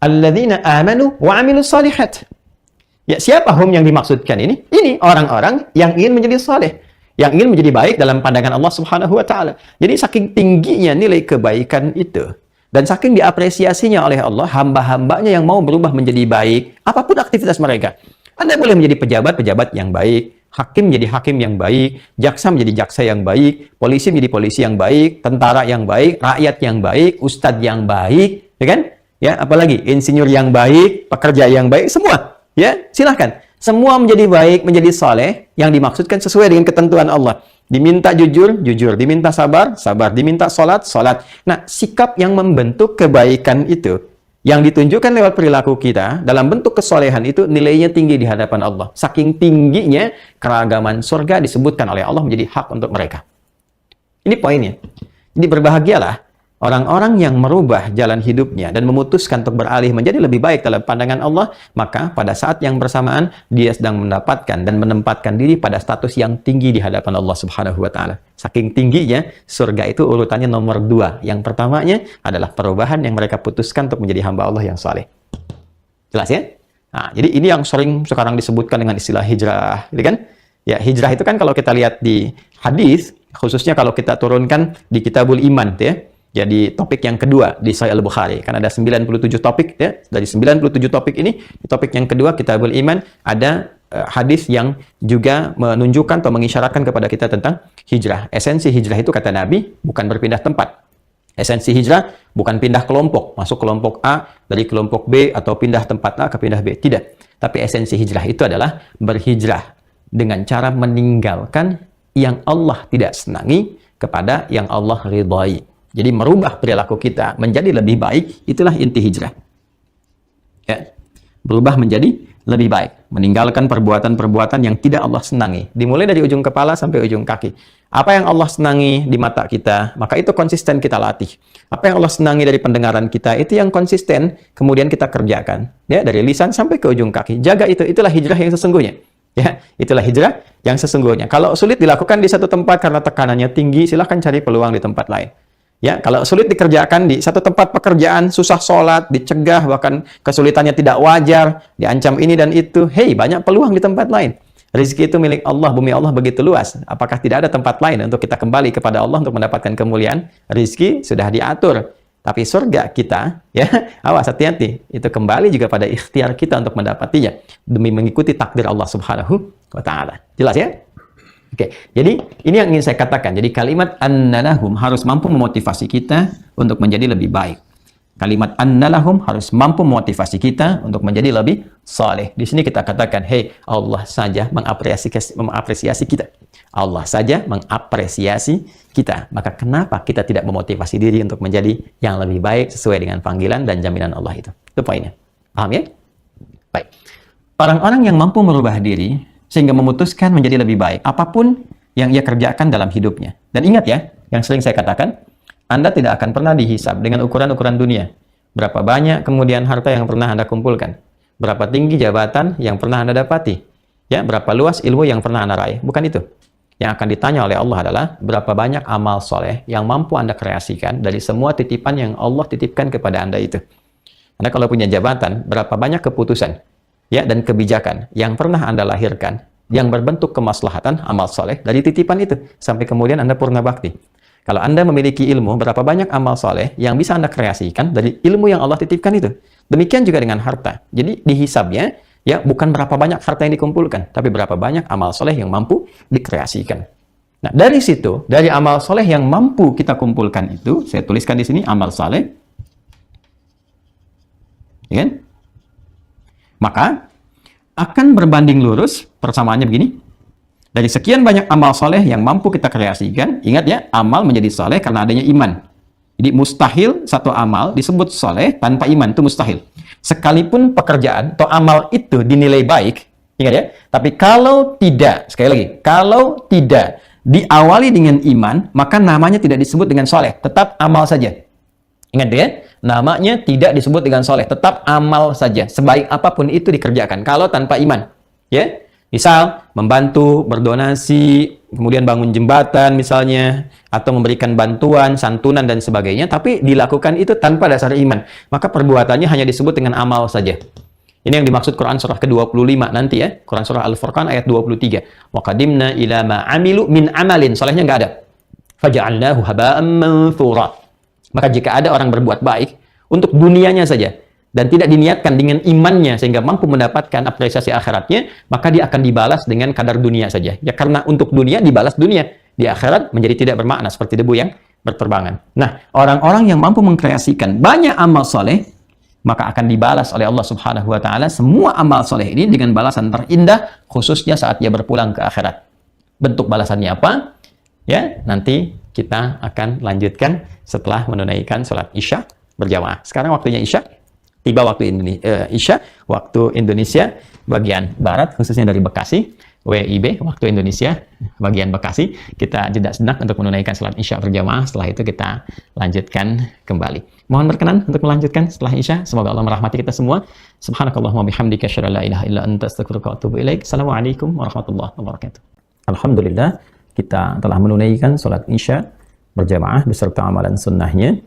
Alladzina amanu wa amilus solihat. Ya, siapa hum yang dimaksudkan ini? Ini orang-orang yang ingin menjadi saleh, yang ingin menjadi baik dalam pandangan Allah Subhanahu wa taala. Jadi saking tingginya nilai kebaikan itu dan saking diapresiasinya oleh Allah hamba-hambanya yang mau berubah menjadi baik apapun aktivitas mereka. Anda boleh menjadi pejabat-pejabat yang baik, hakim menjadi hakim yang baik, jaksa menjadi jaksa yang baik, polisi menjadi polisi yang baik, tentara yang baik, rakyat yang baik, ustadz yang baik, ya kan? Ya, apalagi insinyur yang baik, pekerja yang baik, semua. Ya, silahkan. Semua menjadi baik, menjadi saleh yang dimaksudkan sesuai dengan ketentuan Allah. Diminta jujur, jujur. Diminta sabar, sabar. Diminta sholat, sholat. Nah, sikap yang membentuk kebaikan itu, yang ditunjukkan lewat perilaku kita, dalam bentuk kesolehan itu, nilainya tinggi di hadapan Allah. Saking tingginya, keragaman surga disebutkan oleh Allah menjadi hak untuk mereka. Ini poinnya. Jadi berbahagialah orang-orang yang merubah jalan hidupnya dan memutuskan untuk beralih menjadi lebih baik dalam pandangan Allah, maka pada saat yang bersamaan dia sedang mendapatkan dan menempatkan diri pada status yang tinggi di hadapan Allah Subhanahu wa taala. Saking tingginya, surga itu urutannya nomor 2. Yang pertamanya adalah perubahan yang mereka putuskan untuk menjadi hamba Allah yang saleh. Jelas ya? Nah, jadi ini yang sering sekarang disebutkan dengan istilah hijrah, gitu kan? Ya, hijrah itu kan kalau kita lihat di hadis, khususnya kalau kita turunkan di Kitabul Iman, ya. Jadi topik yang kedua di Sahih Al-Bukhari. Kan ada 97 topik ya. Dari 97 topik ini, di topik yang kedua Kitabul Iman ada hadis yang juga menunjukkan atau mengisyaratkan kepada kita tentang hijrah. Esensi hijrah itu kata Nabi bukan berpindah tempat. Esensi hijrah bukan pindah kelompok, masuk kelompok A dari kelompok B atau pindah tempat A ke pindah B. Tidak. Tapi esensi hijrah itu adalah berhijrah dengan cara meninggalkan yang Allah tidak senangi kepada yang Allah ridhai. Jadi merubah perilaku kita menjadi lebih baik, itulah inti hijrah. Ya. Berubah menjadi lebih baik. Meninggalkan perbuatan-perbuatan yang tidak Allah senangi. Dimulai dari ujung kepala sampai ujung kaki. Apa yang Allah senangi di mata kita, maka itu konsisten kita latih. Apa yang Allah senangi dari pendengaran kita, itu yang konsisten kemudian kita kerjakan. Ya, dari lisan sampai ke ujung kaki. Jaga itu, itulah hijrah yang sesungguhnya. Ya, itulah hijrah yang sesungguhnya. Kalau sulit dilakukan di satu tempat karena tekanannya tinggi, silahkan cari peluang di tempat lain. Ya, kalau sulit dikerjakan di satu tempat pekerjaan, susah sholat, dicegah, bahkan kesulitannya tidak wajar, diancam ini dan itu, hei, banyak peluang di tempat lain. Rezeki itu milik Allah, bumi Allah begitu luas. Apakah tidak ada tempat lain untuk kita kembali kepada Allah untuk mendapatkan kemuliaan? Rezeki sudah diatur. Tapi surga kita, ya, awas hati-hati. Itu kembali juga pada ikhtiar kita untuk mendapatinya. Demi mengikuti takdir Allah Subhanahu wa ta'ala. Jelas ya? Oke, jadi ini yang ingin saya katakan. Jadi kalimat annalahum harus mampu memotivasi kita untuk menjadi lebih baik. Kalimat annalahum harus mampu memotivasi kita untuk menjadi lebih saleh. Di sini kita katakan, hey, Allah saja mengapresiasi kita. Allah saja mengapresiasi kita. Maka kenapa kita tidak memotivasi diri untuk menjadi yang lebih baik sesuai dengan panggilan dan jaminan Allah itu? Itu poinnya. Paham ya? Baik. Orang-orang yang mampu merubah diri sehingga memutuskan menjadi lebih baik apapun yang ia kerjakan dalam hidupnya. Dan ingat ya, yang sering saya katakan, Anda tidak akan pernah dihisab dengan ukuran-ukuran dunia. Berapa banyak kemudian harta yang pernah Anda kumpulkan, berapa tinggi jabatan yang pernah Anda dapati, ya, berapa luas ilmu yang pernah Anda raih. Bukan itu. Yang akan ditanya oleh Allah adalah berapa banyak amal soleh yang mampu Anda kreasikan dari semua titipan yang Allah titipkan kepada Anda itu. Anda kalau punya jabatan, berapa banyak keputusan, ya, dan kebijakan yang pernah Anda lahirkan, yang berbentuk kemaslahatan, amal soleh, dari titipan itu, sampai kemudian Anda purna bakti. Kalau Anda memiliki ilmu, berapa banyak amal soleh yang bisa Anda kreasikan dari ilmu yang Allah titipkan itu. Demikian juga dengan harta. Jadi dihisabnya, ya, bukan berapa banyak harta yang dikumpulkan, tapi berapa banyak amal soleh yang mampu dikreasikan. Nah, dari situ, dari amal soleh yang mampu kita kumpulkan itu, saya tuliskan di sini amal soleh, ya kan? Maka akan berbanding lurus, persamaannya begini. Dari sekian banyak amal soleh yang mampu kita kreasikan, ingat ya, amal menjadi soleh karena adanya iman. Jadi mustahil satu amal disebut soleh tanpa iman, itu mustahil. Sekalipun pekerjaan atau amal itu dinilai baik, ingat ya, tapi kalau tidak, sekali lagi, kalau tidak diawali dengan iman, maka namanya tidak disebut dengan soleh, tetap amal saja. Ingat ya, namanya tidak disebut dengan soleh, tetap amal saja. Sebaik apapun itu dikerjakan. Kalau tanpa iman, ya, misal membantu, berdonasi, kemudian bangun jembatan misalnya, atau memberikan bantuan, santunan dan sebagainya, tapi dilakukan itu tanpa dasar iman, maka perbuatannya hanya disebut dengan amal saja. Ini yang dimaksud Quran surah ke-25 nanti ya, Quran surah Al-Furqan ayat 23. Wa qadimna ila ma amilu min amalin, solehnya nggak ada. Faja'alnahu haba'an manthura. Maka jika ada orang berbuat baik untuk dunianya saja dan tidak diniatkan dengan imannya sehingga mampu mendapatkan apresiasi akhiratnya, maka dia akan dibalas dengan kadar dunia saja. Ya karena untuk dunia dibalas dunia, di akhirat menjadi tidak bermakna seperti debu yang berterbangan. Nah, orang-orang yang mampu mengkreasikan banyak amal soleh, maka akan dibalas oleh Allah Subhanahu wa taala semua amal soleh ini dengan balasan terindah, khususnya saat dia berpulang ke akhirat. Bentuk balasannya apa? Ya, nanti kita akan lanjutkan setelah menunaikan sholat Isya berjamaah. Sekarang waktunya Isya, tiba waktu Isya, waktu Indonesia bagian Barat, khususnya dari Bekasi, WIB, waktu Indonesia bagian Bekasi. Kita jeda sejenak untuk menunaikan sholat Isya berjamaah, setelah itu kita lanjutkan kembali. Mohon berkenan untuk melanjutkan setelah Isya. Semoga Allah merahmati kita semua. Subhanakallahumma bihamdika asyhadu an la ilaha illa anta astaghfiruka wa atubu ilaik. Assalamualaikum warahmatullahi wabarakatuh. Alhamdulillah, kita telah menunaikan sholat Isya berjamaah beserta amalan sunnahnya.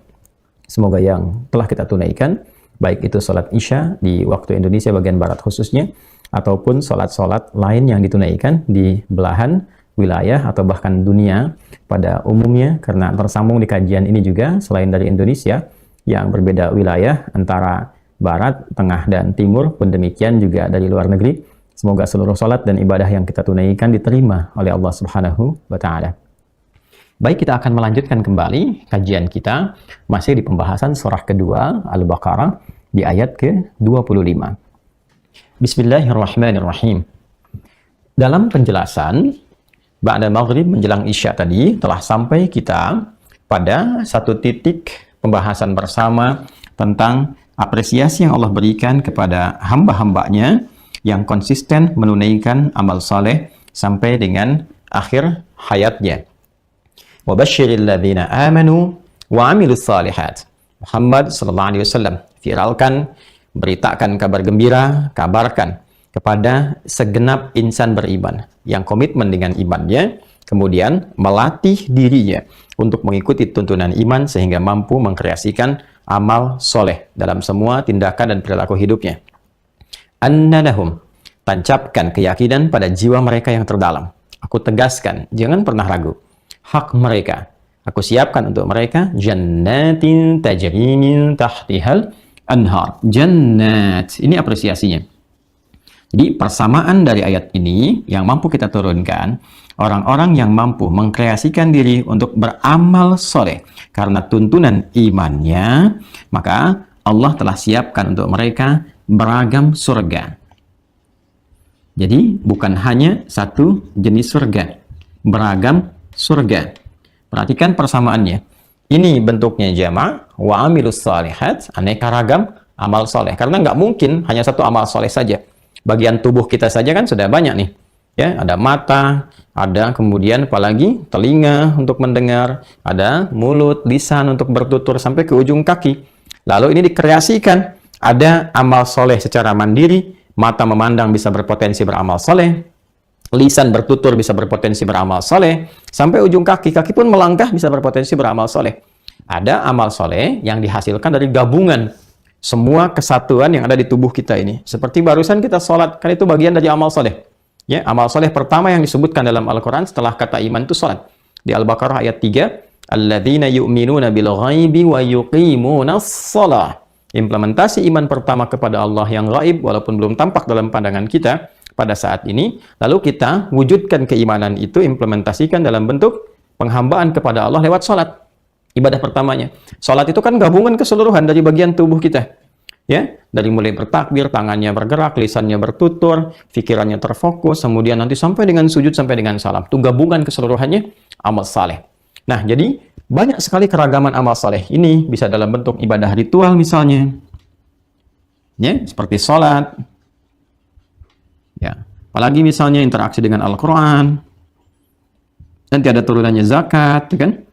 Semoga yang telah kita tunaikan, baik itu sholat Isya di waktu Indonesia bagian Barat khususnya, ataupun sholat-sholat lain yang ditunaikan di belahan wilayah atau bahkan dunia pada umumnya, karena tersambung di kajian ini juga selain dari Indonesia yang berbeda wilayah antara Barat, Tengah, dan Timur, pun demikian juga dari luar negeri. Semoga seluruh sholat dan ibadah yang kita tunaikan diterima oleh Allah Subhanahu wa Ta'ala. Baik, kita akan melanjutkan kembali kajian kita masih di pembahasan surah kedua Al-Baqarah di ayat ke-25. Bismillahirrahmanirrahim. Dalam penjelasan ba'da maghrib menjelang Isya tadi telah sampai kita pada satu titik pembahasan bersama tentang apresiasi yang Allah berikan kepada hamba-hambanya yang konsisten menunaikan amal saleh sampai dengan akhir hayatnya. Wa basyiril ladzina amanu wa 'amilus shalihat. Muhammad sallallahu alaihi wasallam viralkan, beritakan kabar gembira, kabarkan kepada segenap insan beriman yang komitmen dengan imannya, kemudian melatih dirinya untuk mengikuti tuntunan iman sehingga mampu mengkreasikan amal soleh dalam semua tindakan dan perilaku hidupnya. Annalahum, tancapkan keyakinan pada jiwa mereka yang terdalam. Aku tegaskan, jangan pernah ragu. Hak mereka, aku siapkan untuk mereka jannatin tajri min tahtihal anhar. Jannat, ini apresiasinya. Jadi persamaan dari ayat ini yang mampu kita turunkan, orang-orang yang mampu mengkreasikan diri untuk beramal soleh karena tuntunan imannya, maka Allah telah siapkan untuk mereka beragam surga. Jadi bukan hanya satu jenis surga, beragam surga. Perhatikan persamaannya. Ini bentuknya jama' wa amilus shalihat, aneka ragam amal soleh. Karena nggak mungkin hanya satu amal soleh saja. Bagian tubuh kita saja kan sudah banyak nih. Ya, ada mata, ada kemudian apalagi telinga untuk mendengar, ada mulut, lisan untuk bertutur sampai ke ujung kaki. Lalu ini dikreasikan. Ada amal soleh secara mandiri, mata memandang bisa berpotensi beramal soleh, lisan bertutur bisa berpotensi beramal soleh, sampai ujung kaki, kaki pun melangkah bisa berpotensi beramal soleh. Ada amal soleh yang dihasilkan dari gabungan semua kesatuan yang ada di tubuh kita ini. Seperti barusan kita sholat, kan itu bagian dari amal soleh. Ya, amal soleh pertama yang disebutkan dalam Al-Quran setelah kata iman itu sholat. Di Al-Baqarah ayat 3, alladzina yu'minuna bil ghaibi wa yuqimunas shalah. Implementasi iman pertama kepada Allah yang gaib walaupun belum tampak dalam pandangan kita pada saat ini, lalu kita wujudkan keimanan itu, implementasikan dalam bentuk penghambaan kepada Allah lewat sholat. Ibadah pertamanya. Sholat itu kan gabungan keseluruhan dari bagian tubuh kita. Ya, dari mulai bertakbir, tangannya bergerak, lisannya bertutur, pikirannya terfokus, kemudian nanti sampai dengan sujud, sampai dengan salam. Itu gabungan keseluruhannya amal saleh. Nah, jadi banyak sekali keragaman amal saleh ini bisa dalam bentuk ibadah ritual misalnya. Ya, seperti sholat. Ya, apalagi misalnya interaksi dengan Al-Quran. Nanti ada turunannya zakat, kan?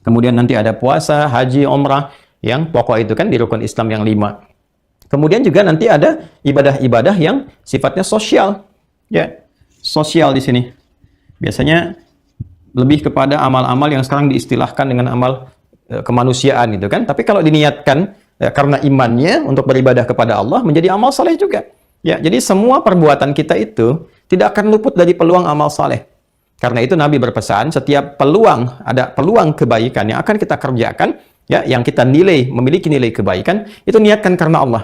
Kemudian nanti ada puasa, haji, umrah, yang pokok itu kan di rukun Islam yang 5. Kemudian juga nanti ada ibadah-ibadah yang sifatnya sosial. Ya, sosial di sini. Biasanya lebih kepada amal-amal yang sekarang diistilahkan dengan amal kemanusiaan gitu kan. Tapi kalau diniatkan karena imannya untuk beribadah kepada Allah menjadi amal saleh juga. Ya, jadi semua perbuatan kita itu tidak akan luput dari peluang amal saleh. Karena itu Nabi berpesan, setiap peluang, ada peluang kebaikan yang akan kita kerjakan, ya, yang kita nilai, memiliki nilai kebaikan, itu niatkan karena Allah.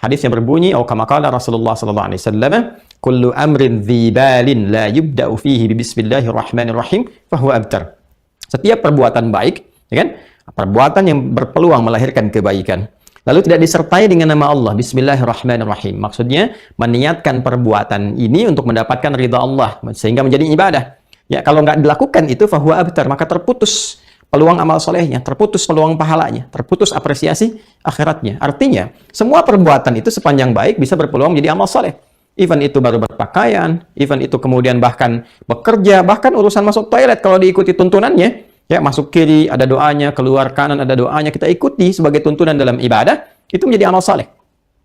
Hadisnya berbunyi, atau kama qala Rasulullah sallallahu alaihi wasallam, kullu amrin dzibalin la yubda'u fihi bismillahirrahmanirrahim fahuwa abtar. Setiap perbuatan baik, ya kan? Perbuatan yang berpeluang melahirkan kebaikan, lalu tidak disertai dengan nama Allah, bismillahirrahmanirrahim. Maksudnya, meniatkan perbuatan ini untuk mendapatkan ridha Allah, sehingga menjadi ibadah. Ya, kalau nggak dilakukan itu, fahuwa abtar, maka terputus peluang amal solehnya, terputus peluang pahalanya, terputus apresiasi akhiratnya. Artinya, semua perbuatan itu sepanjang baik bisa berpeluang menjadi amal soleh. Even itu baru berpakaian, even itu kemudian bahkan bekerja, bahkan urusan masuk toilet kalau diikuti tuntunannya, ya, masuk kiri ada doanya, keluar kanan ada doanya, kita ikuti sebagai tuntunan dalam ibadah, itu menjadi amal soleh.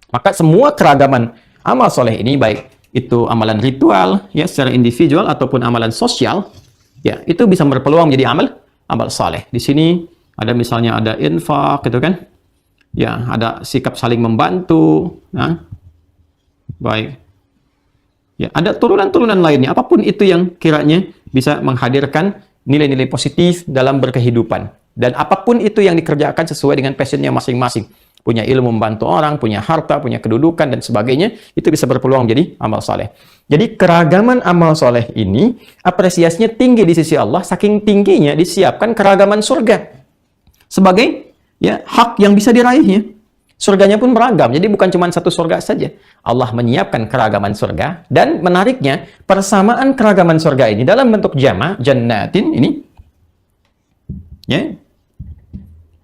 Maka semua keragaman amal soleh ini, baik itu amalan ritual, ya, secara individual ataupun amalan sosial, ya, itu bisa berpeluang menjadi amal saleh. Di sini ada misalnya ada infak gitu kan. Ya, ada sikap saling membantu, nah. Baik. Ya, ada turunan-turunan lainnya. Apapun itu yang kiranya bisa menghadirkan nilai-nilai positif dalam berkehidupan. Dan apapun itu yang dikerjakan sesuai dengan passionnya masing-masing. Punya ilmu membantu orang, punya harta, punya kedudukan dan sebagainya, itu bisa berpeluang menjadi amal saleh. Jadi keragaman amal soleh ini apresiasinya tinggi di sisi Allah, saking tingginya disiapkan keragaman surga sebagai, ya, hak yang bisa diraihnya. Surganya pun beragam, jadi bukan cuma satu surga saja. Allah menyiapkan keragaman surga, dan menariknya persamaan keragaman surga ini dalam bentuk jama', jannatin ini, ya,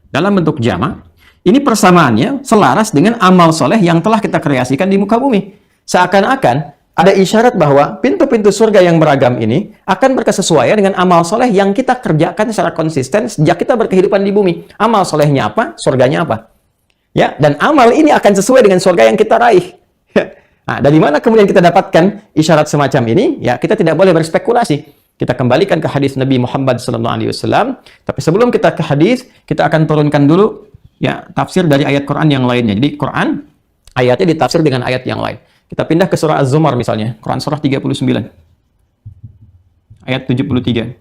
dalam bentuk jama', ini persamaannya selaras dengan amal soleh yang telah kita kreasikan di muka bumi. Seakan-akan ada isyarat bahwa pintu-pintu surga yang beragam ini akan berkesesuaian dengan amal soleh yang kita kerjakan secara konsisten sejak kita berkehidupan di bumi. Amal solehnya apa? Surganya apa? Ya, dan amal ini akan sesuai dengan surga yang kita raih. Nah, dari mana kemudian kita dapatkan isyarat semacam ini? Ya, kita tidak boleh berspekulasi. Kita kembalikan ke hadis Nabi Muhammad SAW. Tapi sebelum kita ke hadis, kita akan turunkan dulu, ya, tafsir dari ayat Quran yang lainnya. Jadi Quran ayatnya ditafsir dengan ayat yang lain. Kita pindah ke surah Az-Zumar misalnya, Quran surah 39 ayat 73.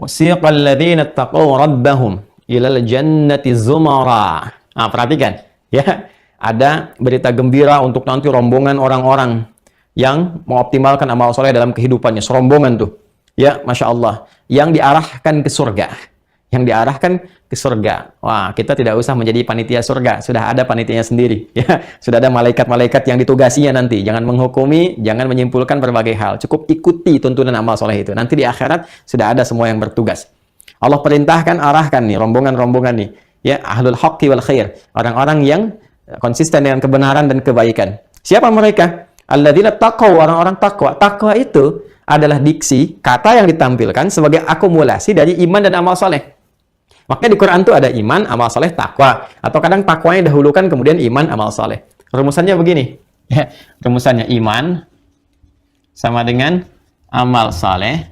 Wasiqal ladzina taqaw rabbahum ilal jannati zumara. Nah, perhatikan, ya, ada berita gembira untuk nanti rombongan orang-orang yang mengoptimalkan amal soleh dalam kehidupannya, serombongan tuh, ya, Masya Allah, yang diarahkan ke surga. Yang diarahkan ke surga. Wah, kita tidak usah menjadi panitia surga. Sudah ada panitianya sendiri. Ya, sudah ada malaikat-malaikat yang ditugasinya nanti. Jangan menghukumi, jangan menyimpulkan berbagai hal. Cukup ikuti tuntunan amal soleh itu. Nanti di akhirat sudah ada semua yang bertugas. Allah perintahkan, arahkan nih, rombongan-rombongan nih. Ya, ahlul haqqi wal khair. Orang-orang yang konsisten dengan kebenaran dan kebaikan. Siapa mereka? Alladzina taqaw, orang-orang takwa. Takwa itu adalah diksi, kata yang ditampilkan sebagai akumulasi dari iman dan amal soleh. Makanya di Quran itu ada iman, amal soleh, takwa. Atau kadang takwanya dahulukan, kemudian iman, amal soleh. Rumusannya begini. Ya, rumusannya iman sama dengan amal soleh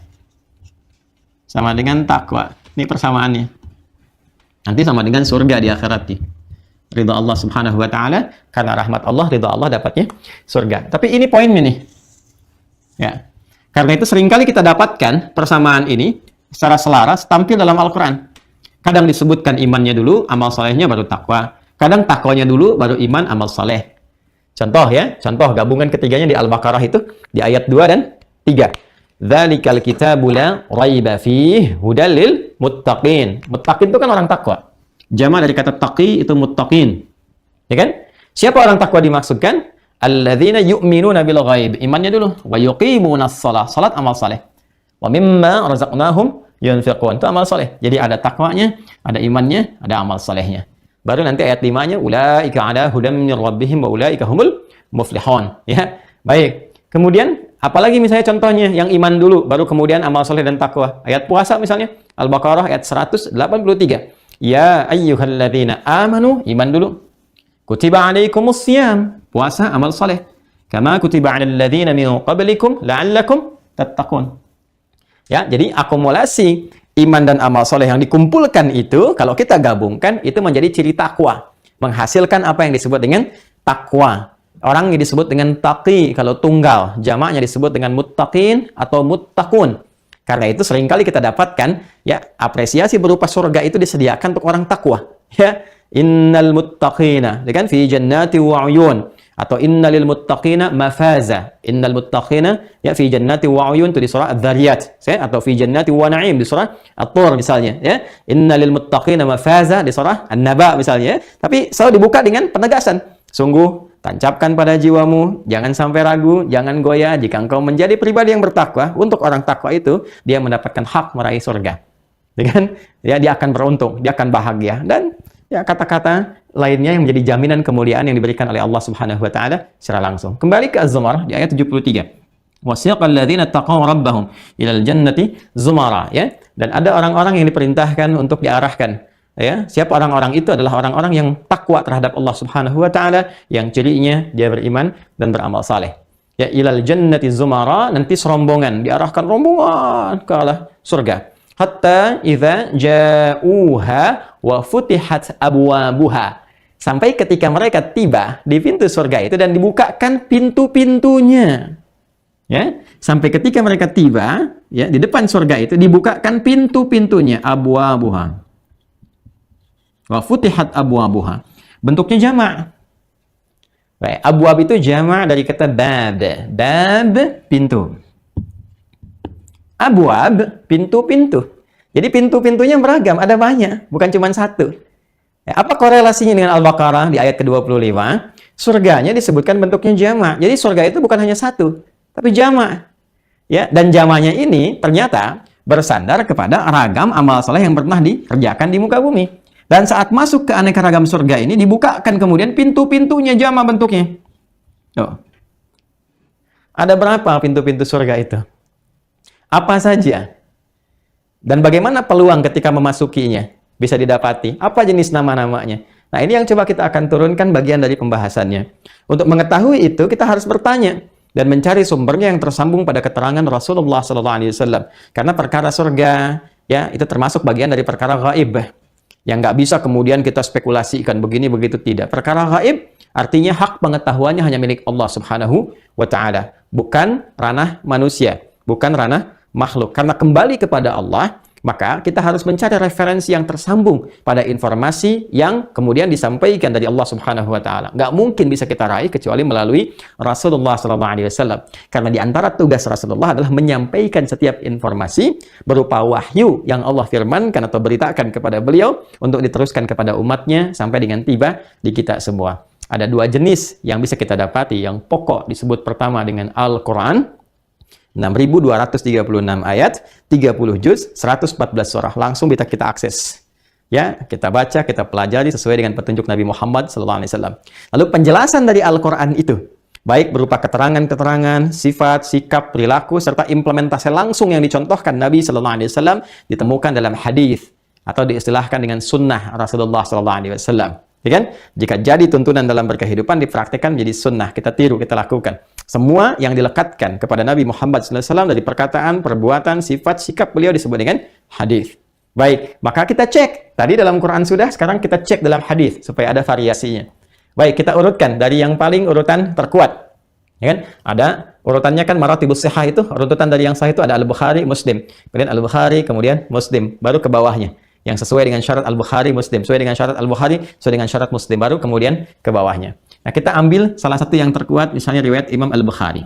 sama dengan takwa. Ini persamaannya. Nanti sama dengan surga di akhirat. Ridha Allah subhanahu wa ta'ala. Karena rahmat Allah, ridha Allah dapatnya surga. Tapi ini poinnya nih. Ya. Karena itu seringkali kita dapatkan persamaan ini secara selaras tampil dalam Al-Quran. Kadang disebutkan imannya dulu, amal solehnya baru takwa. Kadang takwanya dulu, baru iman, amal soleh. Contoh, ya, contoh gabungan ketiganya di Al-Baqarah itu, di ayat 2 dan 3. Dzalikal kitabu la raiba fihi hudal lil muttaqin. Muttaqin itu kan orang takwa. Jama' dari kata taqi itu muttaqin. Ya kan? Siapa orang takwa dimaksudkan? Alladzina yu'minuna bil ghaib. Imannya dulu. Wa yuqimunas shalah. Salat amal saleh. Wa mimma razaqnahum yunfiqun. Itu amal saleh. Jadi ada takwanya, ada imannya, ada amal salehnya. Baru nanti ayat 5-nya ulaika ala hudam min rabbihim wa ulaika humul muflihun. Ya. Baik. Kemudian Apalagi misalnya contohnya yang iman dulu, baru kemudian amal soleh dan takwa. Ayat puasa misalnya, Al-Baqarah ayat 183. Ya ayyuhalladzina amanu, iman dulu. Kutiba alaikumus siyam, puasa amal soleh. Kama kutiba alal ladzina min qablikum la'allakum tattaqun. Ya, jadi akumulasi iman dan amal soleh yang dikumpulkan itu, kalau kita gabungkan, itu menjadi ciri takwa. Menghasilkan apa yang disebut dengan takwa. Orang yang disebut dengan taqi, kalau tunggal. Jamaknya disebut dengan muttaqin atau muttaqun. Karena itu seringkali kita dapatkan, ya, apresiasi berupa surga itu disediakan untuk orang takwa. Ya, innal muttaqina, ya kan, fi jannati wa uyun. Atau innalil muttaqina mafaza. Innal muttaqina ya fi jannati wa uyun itu di surah Adz-Dzariyat, ya, atau fi jannati wa na'im di surah At-Tur misalnya, ya. Innalil muttaqina mafaza di surah An-Naba misalnya, ya. Tapi selalu dibuka dengan penegasan. Sungguh tancapkan pada jiwamu, jangan sampai ragu, jangan goyah jika engkau menjadi pribadi yang bertakwa. Untuk orang takwa itu dia mendapatkan hak meraih surga. Ya kan? Ya, dia akan beruntung, dia akan bahagia, dan ya kata-kata lainnya yang menjadi jaminan kemuliaan yang diberikan oleh Allah Subhanahu wa taala secara langsung. Kembali ke Az-Zumar di ayat 73. Wasiqal ladzina taqaw rabbahum ilal jannati zumara, ya. Dan ada orang-orang yang diperintahkan untuk diarahkan, ya. Siapa orang-orang itu? Adalah orang-orang yang takwa terhadap Allah Subhanahu wa taala, yang cirinya dia beriman dan beramal saleh. Ya, ilal jannati zumara, nanti serombongan, diarahkan rombongan ke arah surga. Hatta idza ja'uha wa futihat abwabuha. Sampai ketika mereka tiba di pintu surga itu dan dibukakan pintu-pintunya. Ya, sampai ketika mereka tiba, ya, di depan surga itu dibukakan pintu-pintunya, abwabuha. Wa futihat abwabuha. Bentuknya jamak. Baik, abwab itu jamak dari kata bab. Bab, pintu. Abwab, pintu-pintu. Jadi pintu-pintunya beragam, ada banyak, bukan cuma satu. Ya, apa korelasinya dengan Al-Baqarah di ayat ke-25? Surganya disebutkan bentuknya jamak. Jadi surga itu bukan hanya satu, tapi jamak. Ya, dan jamaknya ini ternyata bersandar kepada ragam amal saleh yang pernah dikerjakan di muka bumi. Dan saat masuk ke aneka ragam surga ini dibukakan kemudian pintu-pintunya jamak bentuknya. Tuh. Ada berapa pintu-pintu surga itu? Apa saja? Dan bagaimana peluang ketika memasukinya? Bisa didapati. Apa jenis nama-namanya? Nah, ini yang coba kita akan turunkan bagian dari pembahasannya. Untuk mengetahui itu, kita harus bertanya dan mencari sumbernya yang tersambung pada keterangan Rasulullah SAW. Karena perkara surga, ya, itu termasuk bagian dari perkara gaib. Yang nggak bisa kemudian kita spekulasikan begini, begitu, tidak. Perkara gaib artinya hak pengetahuannya hanya milik Allah Subhanahu wa Ta'ala. Bukan ranah manusia. Bukan ranah makhluk. Karena kembali kepada Allah, maka kita harus mencari referensi yang tersambung pada informasi yang kemudian disampaikan dari Allah Subhanahu wa taala. Nggak mungkin bisa kita raih kecuali melalui Rasulullah SAW. Karena di antara tugas Rasulullah adalah menyampaikan setiap informasi berupa wahyu yang Allah firmankan atau beritakan kepada beliau untuk diteruskan kepada umatnya sampai dengan tiba di kita semua. Ada dua jenis yang bisa kita dapati. Yang pokok disebut pertama dengan Al-Quran, 6.236 ayat, 30 juz, 114 surah. Langsung bisa kita akses. Ya, kita baca, kita pelajari sesuai dengan petunjuk Nabi Muhammad SAW. Lalu penjelasan dari Al-Quran itu, baik berupa keterangan-keterangan, sifat, sikap, perilaku, serta implementasi langsung yang dicontohkan Nabi SAW, ditemukan dalam hadis atau diistilahkan dengan sunnah Rasulullah SAW. Ya kan? Jika jadi tuntunan dalam berkehidupan, dipraktikkan menjadi sunnah. Kita tiru, kita lakukan. Semua yang dilekatkan kepada Nabi Muhammad SAW dari perkataan, perbuatan, sifat, sikap beliau disebut dengan hadis. Baik, maka kita cek. Tadi dalam Quran sudah, sekarang kita cek dalam hadis supaya ada variasinya. Baik, kita urutkan dari yang paling urutan terkuat. Ya kan? Ada urutannya kan maratibus sihah itu, urutan dari yang sahih itu ada Al-Bukhari, Muslim. Kemudian Al-Bukhari, kemudian Muslim, baru ke bawahnya. Yang sesuai dengan syarat Al-Bukhari, Muslim, sesuai dengan syarat Al-Bukhari, sesuai dengan syarat Muslim, baru kemudian ke bawahnya. Nah, kita ambil salah satu yang terkuat, misalnya riwayat Imam Al-Bukhari.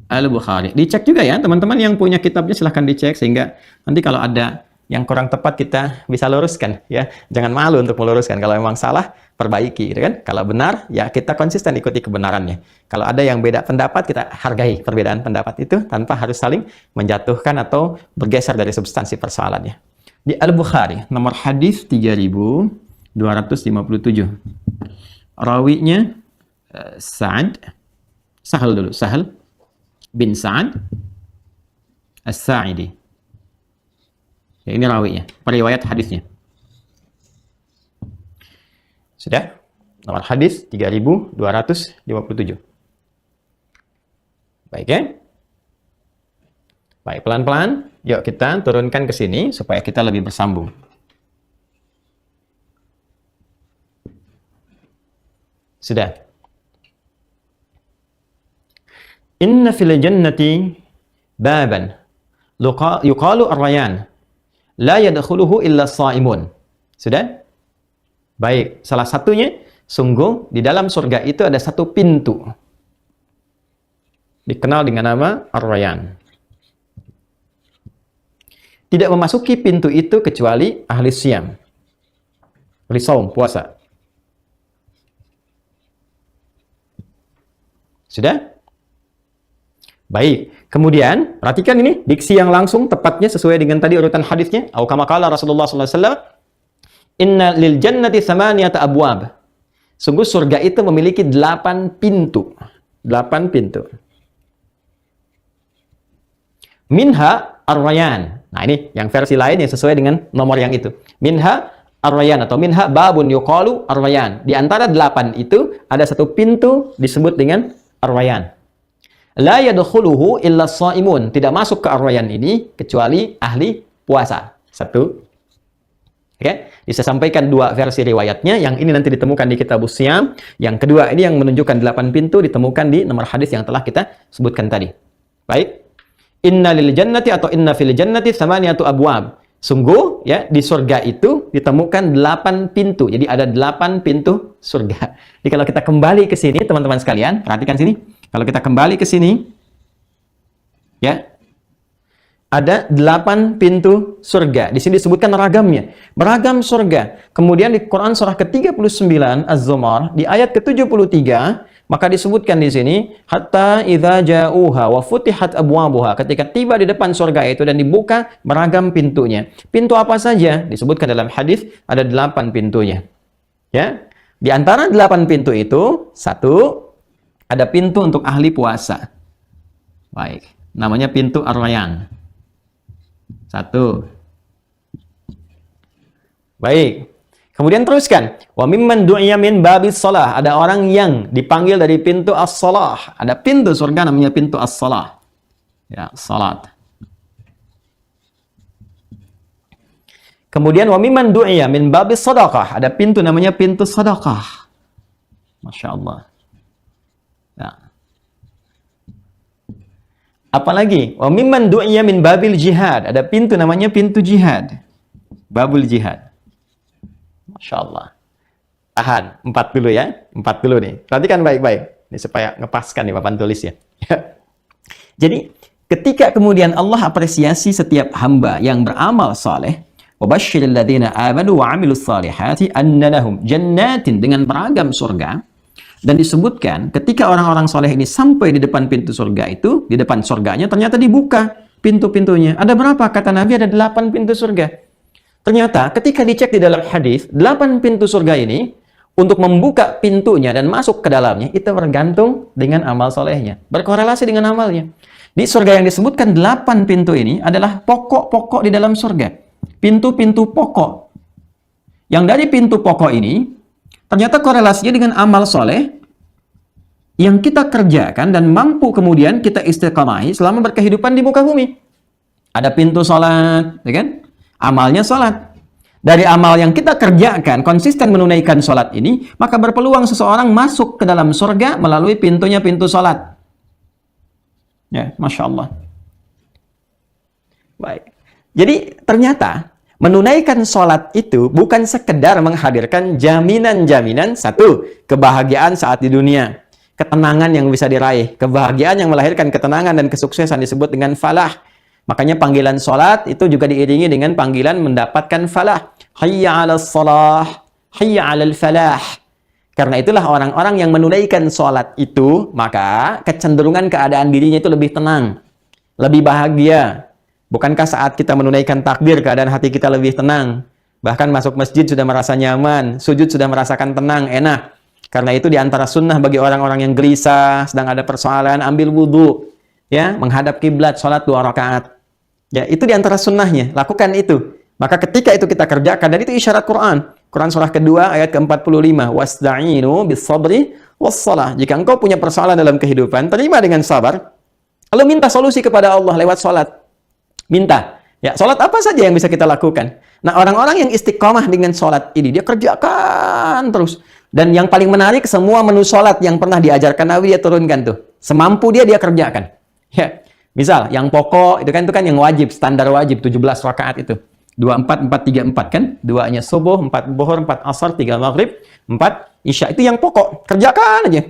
Al-Bukhari. Dicek juga ya, teman-teman yang punya kitabnya silahkan dicek, sehingga nanti kalau ada yang kurang tepat kita bisa luruskan. Ya, jangan malu untuk meluruskan. Kalau memang salah, perbaiki. Gitu kan? Kalau benar, ya kita konsisten ikuti kebenarannya. Kalau ada yang beda pendapat, kita hargai perbedaan pendapat itu, tanpa harus saling menjatuhkan atau bergeser dari substansi persoalannya. Di Al-Bukhari, nomor hadis 3257. Rawinya Sa'ad, Sahal dulu, Sahal bin Sa'ad As-Sa'idi. Ya, ini rawinya, periwayat hadisnya. Sudah? Nomor hadis 3257. Baik ya? Baik, pelan-pelan. Yuk kita turunkan ke sini supaya kita lebih bersambung. Sudah. Inna fil jannati baban yuqalu ar-rayyan la yadkhuluhu illa as-sha'imun. Sudah? Baik, salah satunya sungguh di dalam surga itu ada satu pintu. Dikenal dengan nama ar-rayyan. Tidak memasuki pintu itu kecuali ahli siyam. Ahli saum, puasa. Sudah? Baik. Kemudian, perhatikan ini, diksi yang langsung tepatnya sesuai dengan tadi urutan hadisnya. Atau kama qala Rasulullah SAW, Inna lil jannati thamaniyata abwab. Sungguh surga itu memiliki 8 pintu. 8 pintu. Minha ar-rayyan. Nah ini, yang versi lain yang sesuai dengan nomor yang itu. Minha ar-rayyan atau minha babun yuqalu ar-rayyan. Di antara 8 itu, ada satu pintu disebut dengan ar-rayyan. La yadkhuluhu illa as-sha'imun. Tidak masuk ke ar-rayyan ini kecuali ahli puasa. Satu. Oke, bisa sampaikan 2 versi riwayatnya. Yang ini nanti ditemukan di Kitabus Shiyam. Yang kedua ini yang menunjukkan 8 pintu ditemukan di nomor hadis yang telah kita sebutkan tadi. Baik. Inna lil jannati atau inna fil jannati thamaniyatu abwab. Sungguh ya di surga itu ditemukan 8 pintu. Jadi ada 8 pintu surga. Jadi kalau kita kembali ke sini teman-teman sekalian, perhatikan sini. Kalau kita kembali ke sini ya ada 8 pintu surga. Di sini disebutkan ragamnya. Beragam surga. Kemudian di Quran surah ke-39 Az-Zumar di ayat ke-73 maka disebutkan di sini hatta idza ja'uha wa futihat abwabuha, ketika tiba di depan surga itu dan dibuka beragam pintunya. Pintu apa saja? Disebutkan dalam hadis ada 8 pintunya. Ya. Di antara 8 pintu itu, satu ada pintu untuk ahli puasa. Baik, namanya pintu ar-rayyan. Satu. Baik. Kemudian teruskan, wa mimman du'iya min babis shalah, ada orang yang dipanggil dari pintu as-shalah. Ada pintu surga namanya pintu as-shalah. Ya, salat. Kemudian wa mimman du'iya min babis shadaqah, ada pintu namanya pintu sedekah. Masya Allah. Ya. Apalagi wa mimman du'iya min babil jihad, ada pintu namanya pintu jihad. Babul jihad. Masya Allah. Tahan, 4 dulu ya. 4 dulu nih. Perhatikan baik-baik. Ini supaya ngepaskan nih papan tulis ya. Jadi, ketika kemudian Allah apresiasi setiap hamba yang beramal saleh, wabashshiril ladzina amanu wa 'amilus salihati anna lahum jannatin, dengan beragam surga, dan disebutkan ketika orang-orang saleh ini sampai di depan pintu surga itu, di depan surganya ternyata dibuka pintu-pintunya. Ada berapa? Kata Nabi ada 8 pintu surga. Ternyata ketika dicek di dalam hadis, 8 pintu surga ini untuk membuka pintunya dan masuk ke dalamnya itu bergantung dengan amal solehnya, berkorelasi dengan amalnya. Di surga yang disebutkan 8 pintu ini adalah pokok-pokok di dalam surga, pintu-pintu pokok. Yang dari pintu pokok ini ternyata korelasinya dengan amal soleh yang kita kerjakan dan mampu kemudian kita istiqamahi selama berkehidupan di muka bumi. Ada pintu sholat, ya kan? Amalnya sholat. Dari amal yang kita kerjakan, konsisten menunaikan sholat ini, maka berpeluang seseorang masuk ke dalam surga melalui pintunya pintu sholat. Ya, Masya Allah. Baik. Jadi ternyata menunaikan sholat itu bukan sekedar menghadirkan jaminan-jaminan, satu, kebahagiaan saat di dunia, ketenangan yang bisa diraih, kebahagiaan yang melahirkan ketenangan dan kesuksesan disebut dengan falah. Makanya panggilan sholat itu juga diiringi dengan panggilan mendapatkan falah. Hayya 'alas shalah, hayya 'alal falah. Karena itulah orang-orang yang menunaikan sholat itu, maka kecenderungan keadaan dirinya itu lebih tenang, lebih bahagia. Bukankah saat kita menunaikan takbir, keadaan hati kita lebih tenang? Bahkan masuk masjid sudah merasa nyaman, sujud sudah merasakan tenang, enak. Karena itu diantara sunnah bagi orang-orang yang gelisah, sedang ada persoalan, ambil wudhu. ya, menghadap kiblat, sholat 2 rakaat. Ya, itu di antara sunnahnya. Lakukan itu. Maka ketika itu kita kerjakan, dan itu isyarat Quran. Quran surah kedua ayat ke-45. Wasta'inu bis-sabri was-shalah. Jika engkau punya persoalan dalam kehidupan, terima dengan sabar. Lalu minta solusi kepada Allah lewat sholat. Minta. Ya, sholat apa saja yang bisa kita lakukan. Nah, orang-orang yang istiqomah dengan sholat ini, dia kerjakan terus. Dan yang paling menarik, semua menu sholat yang pernah diajarkan Nabi, dia turunkan tuh. Semampu dia kerjakan. Ya. Misal, yang pokok, itu kan yang wajib, standar wajib, 17 rakaat itu. 24, 4, 3, 4 kan? 2-nya subuh, 4 zuhur, 4 asar, 3 maghrib, 4 isya. Itu yang pokok. Kerjakan aja.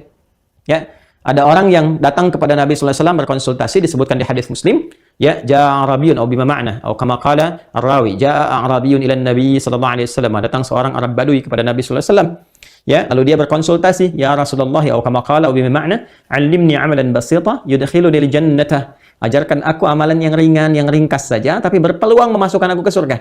Ya. Ada orang yang datang kepada Nabi SAW berkonsultasi, disebutkan di hadis Muslim, ya, ja'a Arabiyun atau bima ma'na atau kama qala ar-rawi, ja'a Arabiyun ila Nabi sallallahu alaihi wasallam. Datang seorang Arab Badui kepada Nabi SAW. Ya, lalu dia berkonsultasi, ya Rasulullah, ya kama qala bima ma'na, 'allimni 'amalan basita yudkhiluni al-jannata. Ajarkan aku amalan yang ringan, yang ringkas saja, tapi berpeluang memasukkan aku ke surga.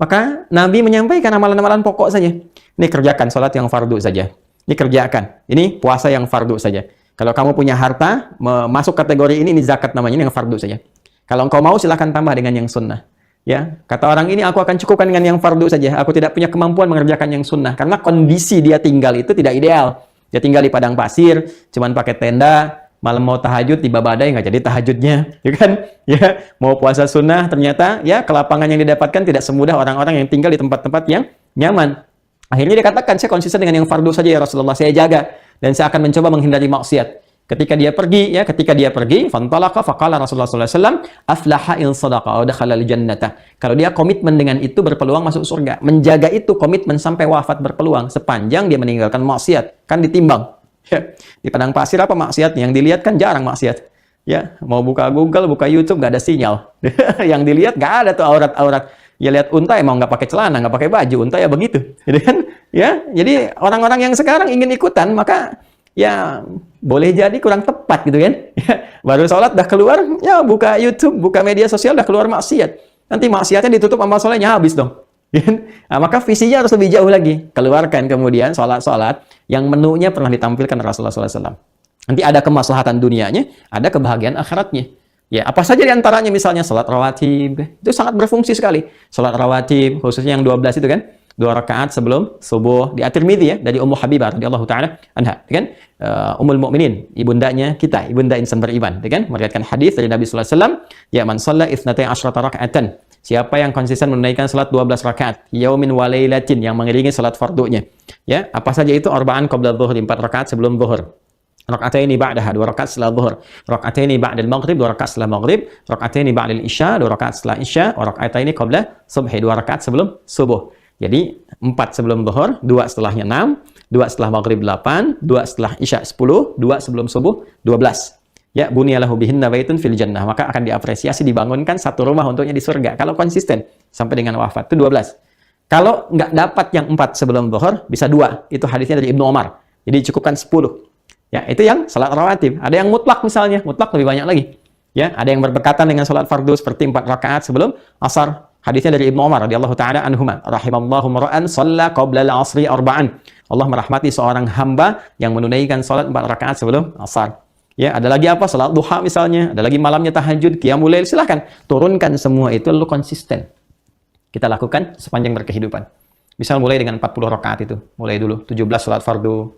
Maka Nabi menyampaikan amalan-amalan pokok saja. Ini kerjakan salat yang fardu saja. Ini kerjakan. Ini puasa yang fardu saja. Kalau kamu punya harta, masuk kategori ini zakat namanya, ini yang fardu saja. Kalau engkau mau, silahkan tambah dengan yang sunnah. Ya, kata orang ini, aku akan cukupkan dengan yang fardu saja. Aku tidak punya kemampuan mengerjakan yang sunnah. Karena kondisi dia tinggal itu tidak ideal. Dia tinggal di padang pasir, cuman pakai tenda, malam mau tahajud, tiba badai, nggak jadi tahajudnya. Ya kan? Ya, mau puasa sunnah, ternyata ya kelapangan yang didapatkan tidak semudah orang-orang yang tinggal di tempat-tempat yang nyaman. Akhirnya dia katakan, saya konsisten dengan yang fardu saja ya Rasulullah, saya jaga. Dan saya akan mencoba menghindari maksiat. Ketika dia pergi, fantalaqa faqala Rasulullah SAW, aflaha in sadaqa wa dakhala al-jannata. Kalau dia komitmen dengan itu, berpeluang masuk surga. Menjaga itu komitmen sampai wafat berpeluang, sepanjang dia meninggalkan maksiat. Kan ditimbang. Ya. Di padang pasir apa maksiat? Yang dilihat kan jarang maksiat. Ya, mau buka Google, buka YouTube, nggak ada sinyal. Yang dilihat nggak ada tuh aurat-aurat. Ya lihat unta emang nggak pakai celana, nggak pakai baju, unta ya begitu. Jadi kan, ya, jadi orang-orang yang sekarang ingin ikutan, maka ya boleh jadi kurang tepat gitu kan. Ya, baru sholat dah keluar, ya buka YouTube, buka media sosial dah keluar maksiat. Nanti maksiatnya ditutup sama sholatnya habis dong. Nah, maka visinya harus lebih jauh lagi. Keluarkan kemudian sholat-sholat yang menunya pernah ditampilkan Rasulullah SAW. Nanti ada kemaslahatan dunianya, ada kebahagiaan akhiratnya. Ya, apa saja diantaranya, misalnya salat rawatib, itu sangat berfungsi sekali. Salat rawatib, khususnya yang 12 itu kan, 2 rakaat sebelum subuh. Di At-Tirmidzi ya, dari Ummu Habibah radhiyallahu taala anha, kan? Ummul Mukminin, ibundanya kita, ibunda insan beriman, kan? Meriwayatkan hadis dari Nabi sallallahu alaihi wasallam, ya man shalla 12 raka'atan. Siapa yang konsisten menunaikan salat 12 rakaat, yaumin wa lailatin, yang mengiringi salat fardunya. Ya, apa saja itu? Arba'an qabla dhuhr, 4 rakaat sebelum zuhur. Raka'ataini ba'daha, 2 rakaat setelah zuhur. Raka'ataini ba'dal maghrib, 2 rakaat setelah maghrib. Raka'ataini ba'dal isya, 2 rakaat setelah isya. Wa raka'ataini qabla subhi, 2 rakaat sebelum subuh. Jadi 4 sebelum zuhur, 2 setelahnya 6, 2 setelah maghrib 8, 2 setelah isya 10, 2 sebelum subuh 12. Ya, bunyalahu bihinna baitun fil jannah. Maka akan diapresiasi, dibangunkan satu rumah untuknya di surga. Kalau konsisten sampai dengan wafat, itu 12. Kalau nggak dapat yang 4 sebelum zuhur, bisa 2. Itu hadisnya dari Ibnu Umar. Jadi cukupkan 10. Ya, itu yang salat rawatib. Ada yang mutlak misalnya, mutlak lebih banyak lagi. Ya, ada yang berdekatan dengan salat fardu seperti 4 rakaat sebelum asar. Hadisnya dari Ibnu Umar radhiyallahu taala anhuma, rahimallahu mar'an shalla qabla al-'asri arba'an. Allah merahmati seorang hamba yang menunaikan salat 4 rakaat sebelum asar. Ya, ada lagi apa? Salat duha misalnya, ada lagi malamnya tahajud, qiyamul lail, silahkan turunkan semua itu lalu konsisten. Kita lakukan sepanjang berkehidupan. Misal mulai dengan 40 rakaat itu, mulai dulu 17 salat fardu.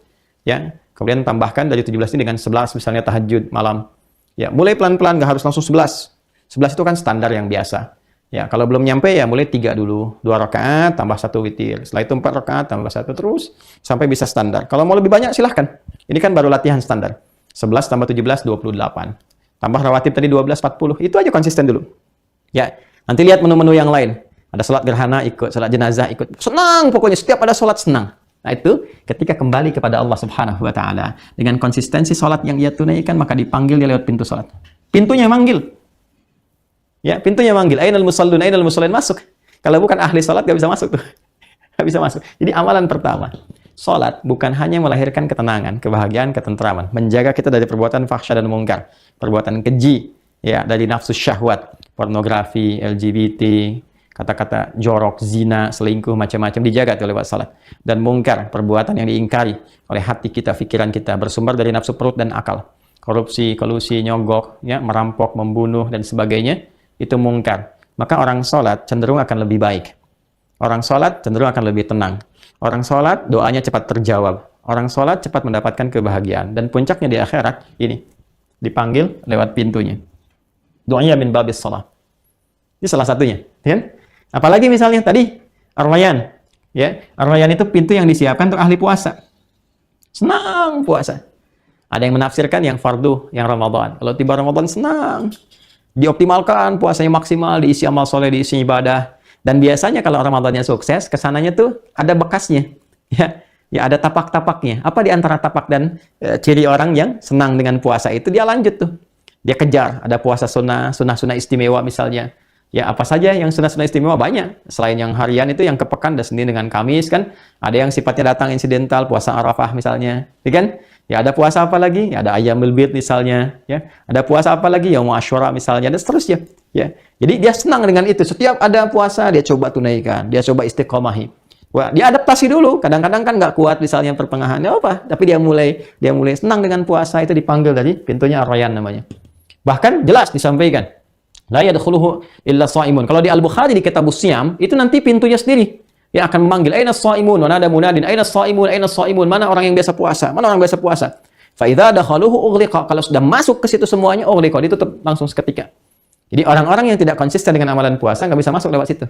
Ya, kemudian tambahkan dari 17 ini dengan 11 misalnya tahajud malam. Ya, mulai pelan-pelan, nggak harus langsung 11. 11 itu kan standar yang biasa. Ya, kalau belum nyampe ya mulai 3 dulu. 2 rakaat tambah 1 witir. Setelah itu 4 rakaat tambah 1 terus sampai bisa standar. Kalau mau lebih banyak silahkan. Ini kan baru latihan standar. 11 tambah 17 28. Tambah rawatib tadi 12 40. Itu aja konsisten dulu. Ya, nanti lihat menu-menu yang lain. Ada salat gerhana ikut, salat jenazah ikut. Senang pokoknya, setiap ada salat senang. Nah itu ketika kembali kepada Allah Subhanahu wa taala dengan konsistensi salat yang ia tunaikan, maka dipanggil dia lewat pintu salat. Pintunya manggil. Ya, pintunya manggil. Ainal musallun, ainal musallin, masuk. Kalau bukan ahli salat enggak bisa masuk tuh. Enggak bisa masuk. Jadi amalan pertama, salat bukan hanya melahirkan ketenangan, kebahagiaan, ketentraman, menjaga kita dari perbuatan fahsya dan mungkar, perbuatan keji, ya, dari nafsu syahwat, pornografi, LGBT, kata-kata jorok, zina, selingkuh, macam-macam dijaga oleh salat. Dan mungkar, perbuatan yang diingkari oleh hati kita, pikiran kita, bersumber dari nafsu perut dan akal. korupsi, kolusi, nyogok, ya, merampok, membunuh dan sebagainya, itu mungkar. Maka orang sholat cenderung akan lebih baik. Orang sholat cenderung akan lebih tenang. Orang sholat doanya cepat terjawab. Orang sholat cepat mendapatkan kebahagiaan. Dan puncaknya di akhirat, ini, dipanggil lewat pintunya. Doanya min babis sholat. Ini salah satunya. Ya? Apalagi misalnya tadi, Ar-Rayyan. Ya, Ar-Rayyan itu pintu yang disiapkan untuk ahli puasa. Senang puasa. Ada yang menafsirkan yang fardu, yang Ramadan. Kalau tiba Ramadan senang. Dioptimalkan, puasanya maksimal, diisi amal soleh, diisi ibadah. Dan biasanya kalau Ramadannya sukses, kesananya tuh ada bekasnya. Ya ada tapak-tapaknya. Apa di antara tapak dan ciri orang yang senang dengan puasa itu, dia lanjut tuh. Dia kejar. Ada puasa sunnah, sunnah-sunnah istimewa misalnya. Ya apa saja yang sunnah-sunnah istimewa banyak. Selain yang harian itu yang kepekan dan Senin dengan Kamis kan. Ada yang sifatnya datang insidental, puasa Arafah misalnya. Ya kan? Ya ada puasa apa lagi? Ya ada Ayyamul Bid misalnya, ya. Ada puasa apa lagi? Yaum Asyura misalnya dan seterusnya, ya. Jadi dia senang dengan itu. Setiap ada puasa dia coba tunaikan, dia coba istiqomahi. Wah, dia adaptasi dulu. Kadang-kadang kan nggak kuat misalnya pertengahan, ya apa? Tapi dia mulai senang dengan puasa, itu dipanggil dari pintunya Ar-Rayyan namanya. Bahkan jelas disampaikan, la yadkhuluhu illa shaimun. Kalau di Al-Bukhari di Kitabus Shiyam, itu nanti pintunya sendiri yang akan memanggil, aina shaimun, wa nada munadin, aina shaimun, aina shaimun, mana orang yang biasa puasa, mana orang biasa puasa. Fa idza dakhaluhu ughliqa, kalau sudah masuk ke situ semuanya ughliqa, ditutup langsung seketika. Jadi orang-orang yang tidak konsisten dengan amalan puasa nggak bisa masuk lewat situ.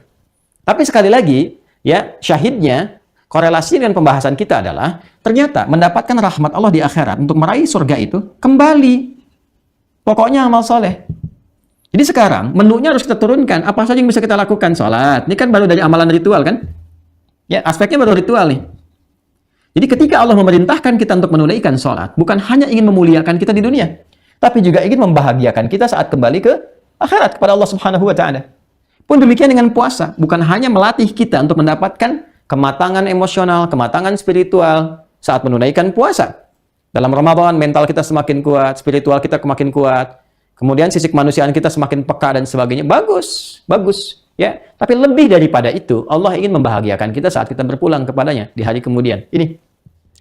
Tapi sekali lagi, ya, syahidnya korelasi dengan pembahasan kita adalah ternyata mendapatkan rahmat Allah di akhirat untuk meraih surga itu kembali. Pokoknya amal soleh. Jadi sekarang menunya harus kita turunkan. Apa saja yang bisa kita lakukan? Salat. Ini kan baru dari amalan ritual kan? Ya, aspeknya baru ritual nih. Jadi ketika Allah memerintahkan kita untuk menunaikan sholat, bukan hanya ingin memuliakan kita di dunia, tapi juga ingin membahagiakan kita saat kembali ke akhirat kepada Allah Subhanahu wa Ta'ala. Pun demikian dengan puasa, bukan hanya melatih kita untuk mendapatkan kematangan emosional, kematangan spiritual saat menunaikan puasa. Dalam Ramadan, mental kita semakin kuat, spiritual kita semakin kuat, kemudian sisi kemanusiaan kita semakin peka dan sebagainya. Bagus, bagus. Ya, tapi lebih daripada itu, Allah ingin membahagiakan kita saat kita berpulang kepadanya di hari kemudian. Ini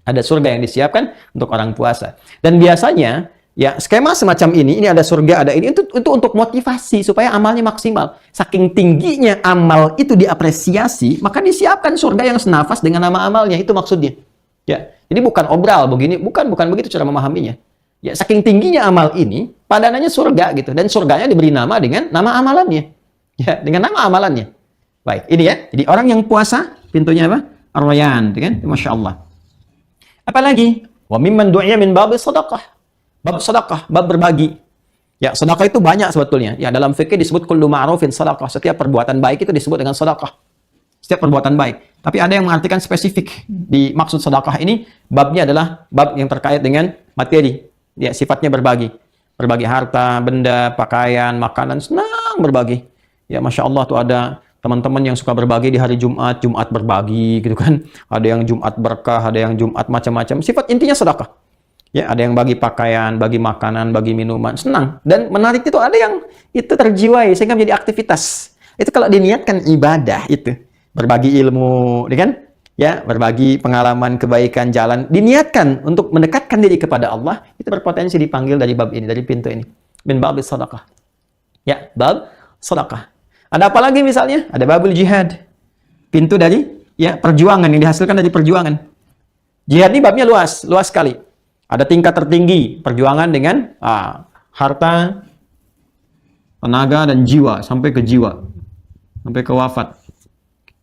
ada surga yang disiapkan untuk orang puasa. Dan biasanya, ya skema semacam ini ada surga, ada ini, itu untuk motivasi supaya amalnya maksimal. Saking tingginya amal itu diapresiasi, maka disiapkan surga yang senafas dengan nama amalnya. Itu maksudnya. Ya, jadi bukan obral begini, bukan begitu cara memahaminya. Ya, saking tingginya amal ini, padanannya surga gitu, dan surganya diberi nama dengan nama amalannya. Ya, dengan nama amalannya. Baik, ini ya. Jadi orang yang puasa, pintunya apa? Ar-Rayyan, kan? Masya Allah. Apalagi? Wa mimman du'iya min babi sadaqah. Bab sadaqah, bab berbagi. Ya, sedekah itu banyak sebetulnya. Ya, dalam fikih disebut kullu ma'rufin sadaqah. Setiap perbuatan baik itu disebut dengan sedekah. Setiap perbuatan baik. Tapi ada yang mengartikan spesifik. Di maksud sedekah ini, babnya adalah bab yang terkait dengan materi. Ya, sifatnya berbagi. Berbagi harta, benda, pakaian, makanan, senang berbagi. Ya, Masya Allah tuh ada teman-teman yang suka berbagi di hari Jumat, Jumat berbagi gitu kan. Ada yang Jumat berkah, ada yang Jumat macam-macam. Sifat intinya sedekah. Ya, ada yang bagi pakaian, bagi makanan, bagi minuman, senang. Dan menarik itu ada yang itu terjiwai sehingga menjadi aktivitas. Itu kalau diniatkan ibadah itu, berbagi ilmu, kan? Ya, berbagi pengalaman kebaikan jalan, diniatkan untuk mendekatkan diri kepada Allah, itu berpotensi dipanggil dari bab ini, dari pintu ini. Min babis sedekah. Ya, bab sedekah. Ada apa lagi misalnya? Ada babul jihad. Pintu dari ya perjuangan yang dihasilkan dari perjuangan. Jihad ini babnya luas sekali. Ada tingkat tertinggi perjuangan dengan harta, tenaga dan jiwa sampai ke jiwa. Sampai ke wafat.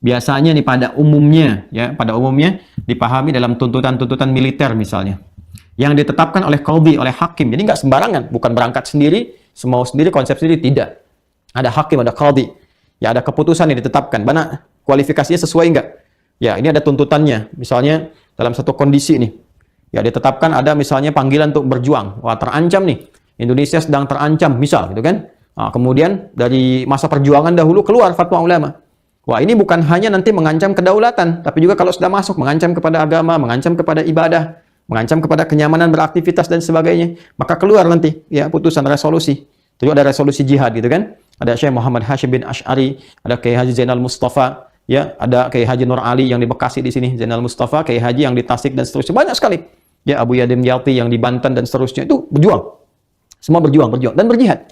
Biasanya nih pada umumnya dipahami dalam tuntutan-tuntutan militer misalnya. Yang ditetapkan oleh qadhi, oleh hakim. Jadi nggak sembarangan, bukan berangkat sendiri, semau sendiri, konsep sendiri, tidak. Ada hakim, ada qadhi. Ya, ada keputusan yang ditetapkan. Mana kualifikasinya sesuai enggak? Ya, ini ada tuntutannya. Misalnya dalam satu kondisi ini. Ya, ditetapkan ada misalnya panggilan untuk berjuang. Wah, terancam nih. Indonesia sedang terancam, misal gitu kan. Nah, kemudian dari masa perjuangan dahulu keluar fatwa ulama. Wah, ini bukan hanya nanti mengancam kedaulatan, tapi juga kalau sudah masuk mengancam kepada agama, mengancam kepada ibadah, mengancam kepada kenyamanan beraktivitas dan sebagainya. Maka keluar nanti ya putusan resolusi. Itu ada resolusi jihad gitu kan. Ada Syekh Muhammad Hashim bin Ash'ari, ada Kiai Haji Zainal Mustafa, ya, ada Kiai Haji Nur Ali yang di Bekasi di sini, Zainal Mustafa, Kiai Haji yang di Tasik dan seterusnya. Banyak sekali. Ya, Abu Yadim Yati yang di Banten dan seterusnya. Itu berjuang. Semua berjuang dan berjihad.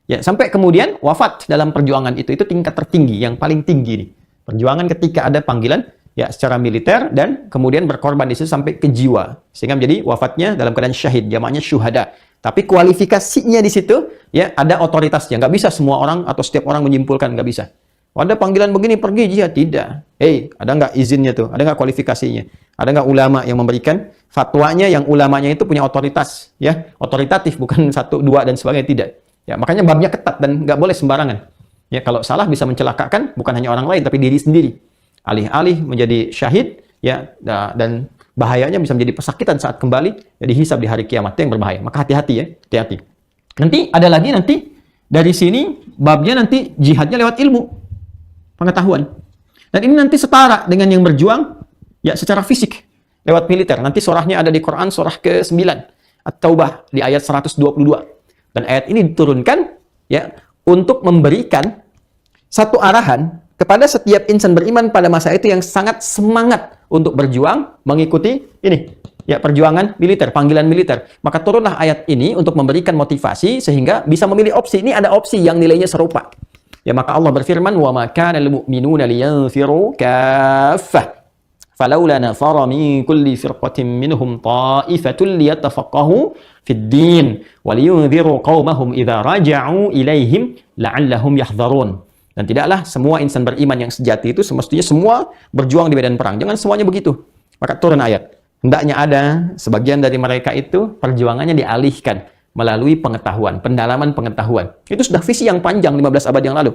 Ya, sampai kemudian wafat dalam perjuangan itu tingkat tertinggi, yang paling tinggi nih. Perjuangan ketika ada panggilan ya secara militer dan kemudian berkorban di situ sampai ke jiwa. Sehingga menjadi wafatnya dalam keadaan syahid, jamaknya syuhada. Tapi kualifikasinya di situ ya ada otoritasnya. Nggak bisa semua orang atau setiap orang menyimpulkan, nggak bisa. Ada panggilan begini pergi jihad, tidak. Ada nggak izinnya tuh? Ada nggak kualifikasinya? Ada nggak ulama yang memberikan fatwanya, yang ulamanya itu punya otoritas, ya otoritatif, bukan 1, 2 dan sebagainya, tidak. Ya, makanya babnya ketat dan nggak boleh sembarangan. Ya, kalau salah bisa mencelakakan bukan hanya orang lain tapi diri sendiri. Alih-alih menjadi syahid, ya, dan bahayanya bisa menjadi pesakitan saat kembali jadi hisab di hari kiamat, itu yang berbahaya. Maka hati-hati ya, hati-hati. Nanti ada lagi dari sini babnya nanti jihadnya lewat ilmu, pengetahuan. Dan ini nanti setara dengan yang berjuang ya secara fisik lewat militer. Nanti surahnya ada di Quran, surah ke-9 At-Taubah di ayat 122. Dan ayat ini diturunkan ya untuk memberikan satu arahan kepada setiap insan beriman pada masa itu yang sangat semangat untuk berjuang mengikuti ini ya perjuangan militer, panggilan militer. Maka turunlah ayat ini untuk memberikan motivasi sehingga bisa memilih opsi. Ini ada opsi yang nilainya serupa. Ya, maka Allah berfirman, "Wa ma kana lil mu'minuna liyanfiru kaffah. Falaula nafara min kulli firqatin minhum ta'ifatun liyatafaqahu fid din wa liyunziru qaumahum idza raja'u ilaihim la'allahum yahdharun." Dan tidaklah semua insan beriman yang sejati itu semestinya semua berjuang di medan perang. Jangan semuanya begitu. Maka turun ayat. Hendaknya ada sebagian dari mereka itu perjuangannya dialihkan melalui pengetahuan, pendalaman pengetahuan. Itu sudah visi yang panjang 15 abad yang lalu.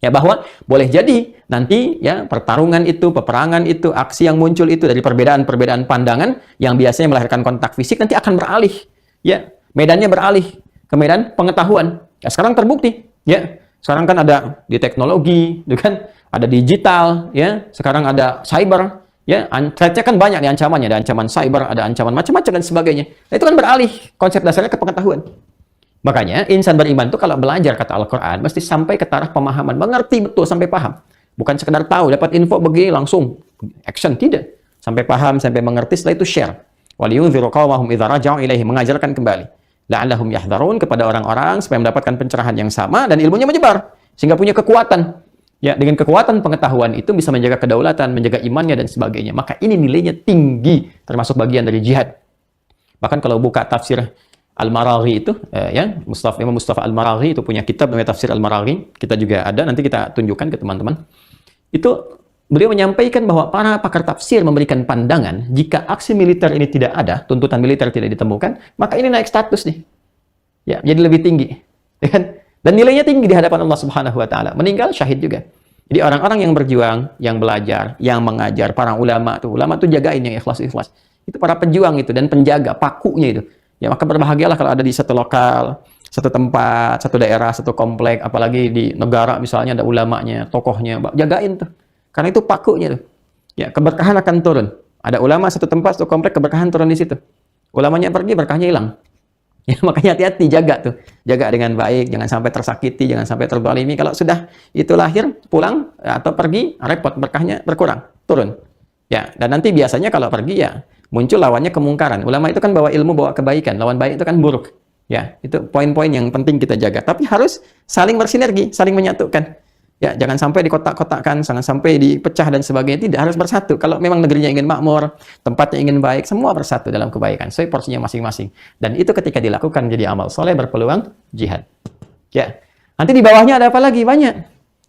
Ya, bahwa boleh jadi nanti ya pertarungan itu, peperangan itu, aksi yang muncul itu dari perbedaan-perbedaan pandangan yang biasanya melahirkan kontak fisik nanti akan beralih. Ya, medannya beralih ke medan pengetahuan. Ya, sekarang terbukti. Ya, sekarang kan ada di teknologi, gitu kan? Ada digital, ya. Sekarang ada cyber, ya. Threat-nya kan banyak nih ancamannya, ada ancaman cyber, ada ancaman macam-macam dan sebagainya. Nah, itu kan beralih konsep dasarnya ke pengetahuan. Makanya, insan beriman itu kalau belajar kata Al-Quran, mesti sampai ke taraf pemahaman. Mengerti betul sampai paham. Bukan sekedar tahu, dapat info begini langsung action. Tidak. Sampai paham, sampai mengerti, setelah itu share. وَلِيُنْذِرُ قَوْمَهُمْ إِذَا رَجَعُوا إِلَيْهِ, mengajarkan kembali. لَعَلَّهُمْ يَحْذَرُونَ, kepada orang-orang supaya mendapatkan pencerahan yang sama dan ilmunya menyebar. Sehingga punya kekuatan. Ya, dengan kekuatan pengetahuan itu bisa menjaga kedaulatan, menjaga imannya dan sebagainya. Maka ini nilainya tinggi, termasuk bagian dari jihad. Bahkan kalau buka tafsir Al-Maraghi itu, Imam Mustafa Al-Maraghi itu punya kitab namanya Tafsir Al-Maraghi. Kita juga ada, nanti kita tunjukkan ke teman-teman. Itu beliau menyampaikan bahwa para pakar tafsir memberikan pandangan, jika aksi militer ini tidak ada, tuntutan militer tidak ditemukan, maka ini naik status nih. Ya, jadi lebih tinggi. Ya kan? Dan nilainya tinggi di hadapan Allah Subhanahu wa taala. Meninggal syahid juga. Jadi orang-orang yang berjuang, yang belajar, yang mengajar, para ulama tuh jagain yang ikhlas-ikhlas. Itu para pejuang itu dan penjaga pakunya itu. Ya, maka berbahagialah kalau ada di satu lokal, satu tempat, satu daerah, satu komplek, apalagi di negara misalnya ada ulamanya, tokohnya, jagain tuh. Karena itu pakunya tuh. Ya, keberkahan akan turun. Ada ulama satu tempat, satu komplek, keberkahan turun di situ. Ulamanya pergi, berkahnya hilang. Ya, makanya hati-hati, jaga tuh. Jaga dengan baik, jangan sampai tersakiti, jangan sampai terzalimi. Kalau sudah itu lahir, pulang atau pergi, repot, berkahnya berkurang, turun. Ya, dan nanti biasanya kalau pergi ya muncul lawannya kemungkaran. Ulama itu kan bawa ilmu, bawa kebaikan. Lawan baik itu kan buruk. Ya, itu poin-poin yang penting kita jaga. Tapi harus saling bersinergi, saling menyatukan. Ya, jangan sampai dikotak-kotakkan, jangan sampai dipecah dan sebagainya. Tidak, harus bersatu. Kalau memang negerinya ingin makmur, tempatnya ingin baik, semua bersatu dalam kebaikan. Sesuai porsinya masing-masing. Dan itu ketika dilakukan jadi amal soleh, berpeluang jihad. Ya, nanti di bawahnya ada apa lagi? Banyak.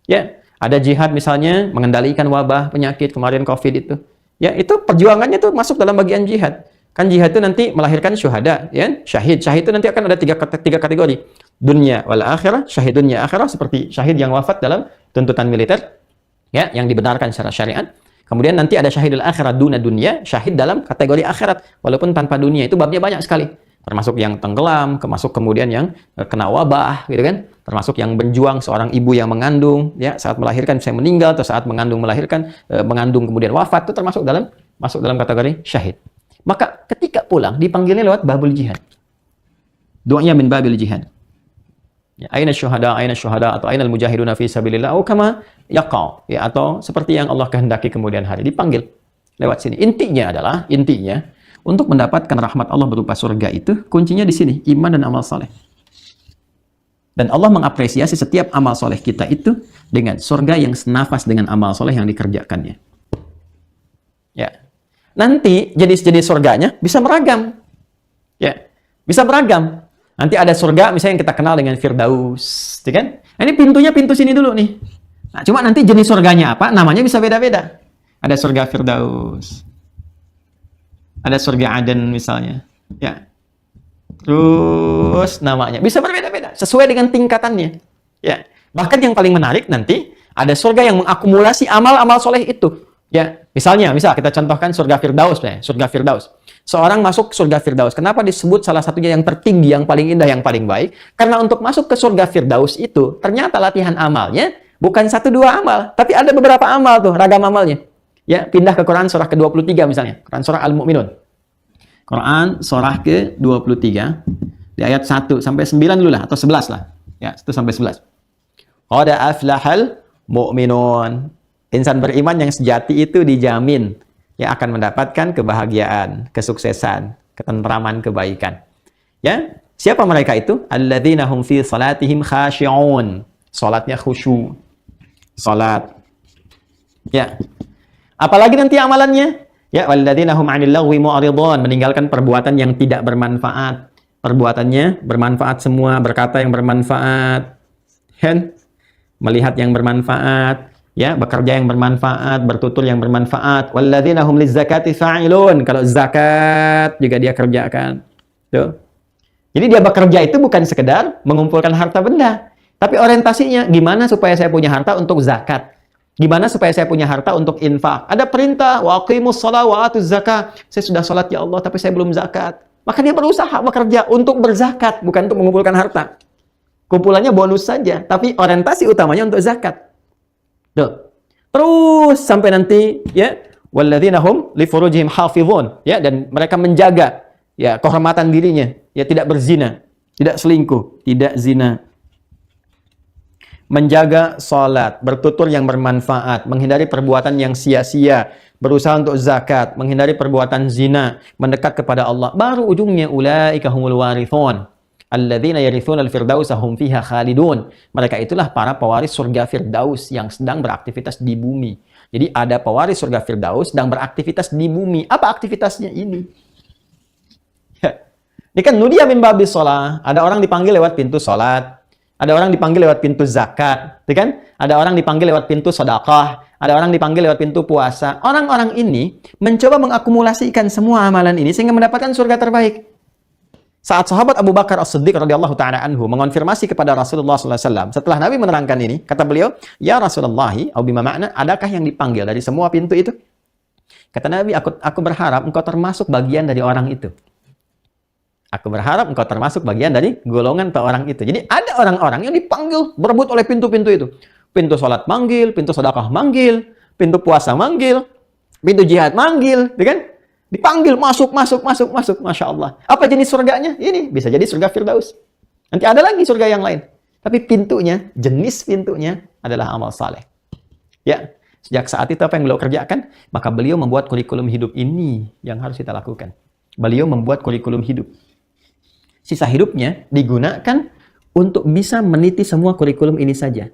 Ya, ada jihad misalnya mengendalikan wabah, penyakit, kemarin COVID itu. Ya, itu perjuangannya itu masuk dalam bagian jihad. Kan jihad itu nanti melahirkan syuhada, ya. Syahid. Syahid itu nanti akan ada tiga kategori. Dunia wal akhirah, syahid dunia akhirah, seperti syahid yang wafat dalam tuntutan militer, ya, yang dibenarkan secara syariat. Kemudian nanti ada syahidul akhirat duna dunia, syahid dalam kategori akhirat, walaupun tanpa dunia. Itu babnya banyak sekali. Termasuk yang tenggelam, termasuk kemudian yang kena wabah, gitu kan. Termasuk yang berjuang, seorang ibu yang mengandung, ya, saat melahirkan saya meninggal, atau saat mengandung melahirkan, mengandung kemudian wafat, itu masuk dalam kategori syahid. Maka ketika pulang dipanggilnya lewat babul jihad. Doanya min babil jihad. Ya, aina syuhada atau aina al-mujahiduna fi sabilillah atau kama yaqa, ya, atau seperti yang Allah kehendaki kemudian hari dipanggil lewat sini. Intinya untuk mendapatkan rahmat Allah berupa surga itu kuncinya di sini, iman dan amal saleh. Dan Allah mengapresiasi setiap amal soleh kita itu dengan surga yang senafas dengan amal soleh yang dikerjakannya. Ya. Nanti jenis-jenis surganya bisa beragam. Ya. Bisa beragam. Nanti ada surga misalnya yang kita kenal dengan Firdaus, ya kan? Nah, ini pintunya pintu sini dulu nih. Nah, cuma nanti jenis surganya apa, namanya bisa beda-beda. Ada surga Firdaus. Ada surga Aden misalnya. Ya. Terus namanya bisa berbeda-beda sesuai dengan tingkatannya. Ya. Bahkan yang paling menarik nanti ada surga yang mengakumulasi amal-amal soleh itu. Ya, misal kita contohkan surga Firdaus, surga Firdaus. Seorang masuk surga Firdaus. Kenapa disebut salah satunya yang tertinggi, yang paling indah, yang paling baik? Karena untuk masuk ke surga Firdaus itu ternyata latihan amalnya bukan 1-2 amal, tapi ada beberapa amal tuh, ragam amalnya. Ya, pindah ke Quran surah ke-23 misalnya, Quran surah Al-Mu'minun. Quran surah ke-23 di ayat 1 sampai 9 dulu lah atau 11 lah. Ya, 1 sampai 11. Qad aflahal mu'minun. Insan beriman yang sejati itu dijamin yang akan mendapatkan kebahagiaan, kesuksesan, ketentraman, kebaikan. Ya, siapa mereka itu? Alladzina hum fi salatihim khashi'un. Salatnya khusyuk. Salat. Ya. Apalagi nanti amalannya? Ya, walladzina hum 'anil lagwi mu'ridun, meninggalkan perbuatan yang tidak bermanfaat. Perbuatannya bermanfaat semua, berkata yang bermanfaat, kan? Melihat yang bermanfaat, ya, bekerja yang bermanfaat, bertutur yang bermanfaat. Walladzina hum lizzakati fa'ilun, kalau zakat juga dia kerjakan. Tuh. Jadi dia bekerja itu bukan sekedar mengumpulkan harta benda, tapi orientasinya gimana supaya saya punya harta untuk zakat. Gimana supaya saya punya harta untuk infak? Ada perintah, wa aqimus shalah wa atuz zakah. Saya sudah salat ya Allah, tapi saya belum zakat. Maka dia berusaha bekerja untuk berzakat, bukan untuk mengumpulkan harta. Kumpulannya bonus saja, tapi orientasi utamanya untuk zakat. Tuh. Terus sampai nanti, ya, walladzina hum li furujihim hafizun, ya, dan mereka menjaga ya kehormatan dirinya, ya, tidak berzina, tidak selingkuh, tidak zina. Menjaga salat, bertutur yang bermanfaat, menghindari perbuatan yang sia-sia, berusaha untuk zakat, menghindari perbuatan zina, mendekat kepada Allah. Baru ujungnya ulaika humul warithun alladzina yarithuna al-firdausa hum fiha khalidun. Mereka itulah para pewaris surga Firdaus yang sedang beraktivitas di bumi. Jadi ada pewaris surga Firdaus sedang beraktivitas di bumi. Apa aktivitasnya ini? Ya. Ini kan nudiya min babis shalah. Ada orang dipanggil lewat pintu salat. Ada orang dipanggil lewat pintu zakat, kan? Ada orang dipanggil lewat pintu sedekah, ada orang dipanggil lewat pintu puasa. Orang-orang ini mencoba mengakumulasikan semua amalan ini sehingga mendapatkan surga terbaik. Saat sahabat Abu Bakar As-Siddiq radhiyallahu taala anhu mengonfirmasi kepada Rasulullah SAW, setelah Nabi menerangkan ini, kata beliau, "Ya Rasulullah, au bima makna, adakah yang dipanggil dari semua pintu itu?" Kata Nabi, aku berharap engkau termasuk bagian dari orang itu. Aku berharap engkau termasuk bagian dari golongan atau orang itu. Jadi ada orang-orang yang dipanggil berebut oleh pintu-pintu itu. Pintu sholat manggil, pintu sedekah manggil, pintu puasa manggil, pintu jihad manggil, kan? Dipanggil masuk. Masya Allah. Apa jenis surganya? Ini bisa jadi surga Firdaus. Nanti ada lagi surga yang lain. Tapi pintunya, jenis pintunya adalah amal saleh. Ya, sejak saat itu apa yang beliau kerjakan? Maka beliau membuat kurikulum hidup ini yang harus kita lakukan. Beliau membuat kurikulum hidup. Sisa hidupnya digunakan untuk bisa meniti semua kurikulum ini saja.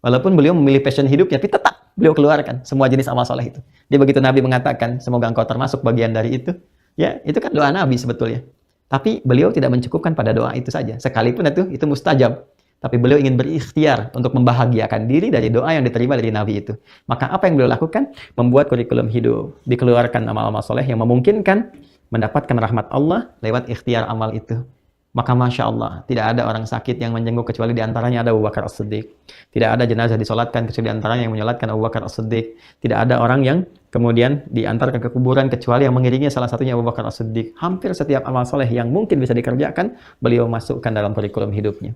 Walaupun beliau memilih passion hidupnya, tapi tetap beliau keluarkan semua jenis amal soleh itu. Dia begitu Nabi mengatakan, semoga engkau termasuk bagian dari itu. Ya, itu kan doa Nabi sebetulnya. Tapi beliau tidak mencukupkan pada doa itu saja. Sekalipun itu mustajab. Tapi beliau ingin berikhtiar untuk membahagiakan diri dari doa yang diterima dari Nabi itu. Maka apa yang beliau lakukan? Membuat kurikulum hidup. Dikeluarkan amal-amal soleh yang memungkinkan mendapatkan rahmat Allah lewat ikhtiar amal itu. Maka Masya Allah, tidak ada orang sakit yang menjenguk kecuali diantaranya ada Abu Bakar As-Siddiq. Tidak ada jenazah disolatkan kecuali diantaranya yang menyolatkan Abu Bakar As-Siddiq. Tidak ada orang yang kemudian diantarkan ke kuburan kecuali yang mengiringi salah satunya Abu Bakar As-Siddiq. Hampir setiap amal soleh yang mungkin bisa dikerjakan, beliau masukkan dalam kurikulum hidupnya.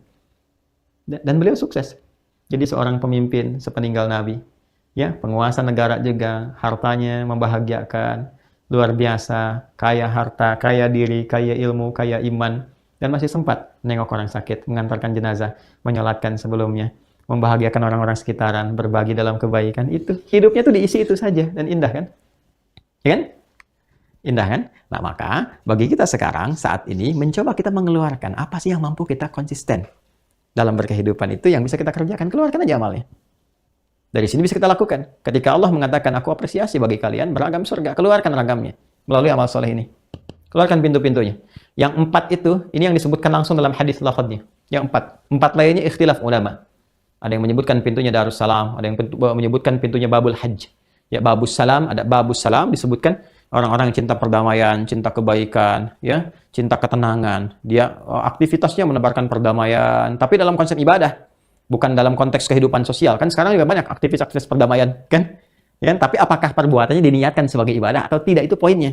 Dan beliau sukses. Jadi seorang pemimpin sepeninggal Nabi. Ya, penguasa negara juga, hartanya membahagiakan. Luar biasa, kaya harta, kaya diri, kaya ilmu, kaya iman, dan masih sempat menengok orang sakit, mengantarkan jenazah, menyolatkan sebelumnya, membahagiakan orang-orang sekitaran, berbagi dalam kebaikan. Itu hidupnya tuh diisi itu saja, dan indah kan? Ya kan? Indah kan? Nah, maka bagi kita sekarang saat ini mencoba kita mengeluarkan apa sih yang mampu kita konsisten. dalam berkehidupan itu yang bisa kita kerjakan. Keluarkan aja amalnya. Dari sini bisa kita lakukan. Ketika Allah mengatakan, aku apresiasi bagi kalian beragam surga, keluarkan ragamnya melalui amal soleh ini. Keluarkan pintu-pintunya. Yang 4 itu, ini yang disebutkan langsung dalam hadis lafadznya. Yang 4 lainnya ikhtilaf ulama. Ada yang menyebutkan pintunya Darussalam, ada yang menyebutkan pintunya Babul Hajj. Ya, Babus Salam, ada Babus Salam disebutkan orang-orang yang cinta perdamaian, cinta kebaikan, ya, cinta ketenangan. Dia aktivitasnya menebarkan perdamaian, tapi dalam konsep ibadah. Bukan dalam konteks kehidupan sosial. Kan sekarang juga banyak aktivis-aktivis perdamaian, kan? Ya, tapi apakah perbuatannya diniatkan sebagai ibadah atau tidak, itu poinnya.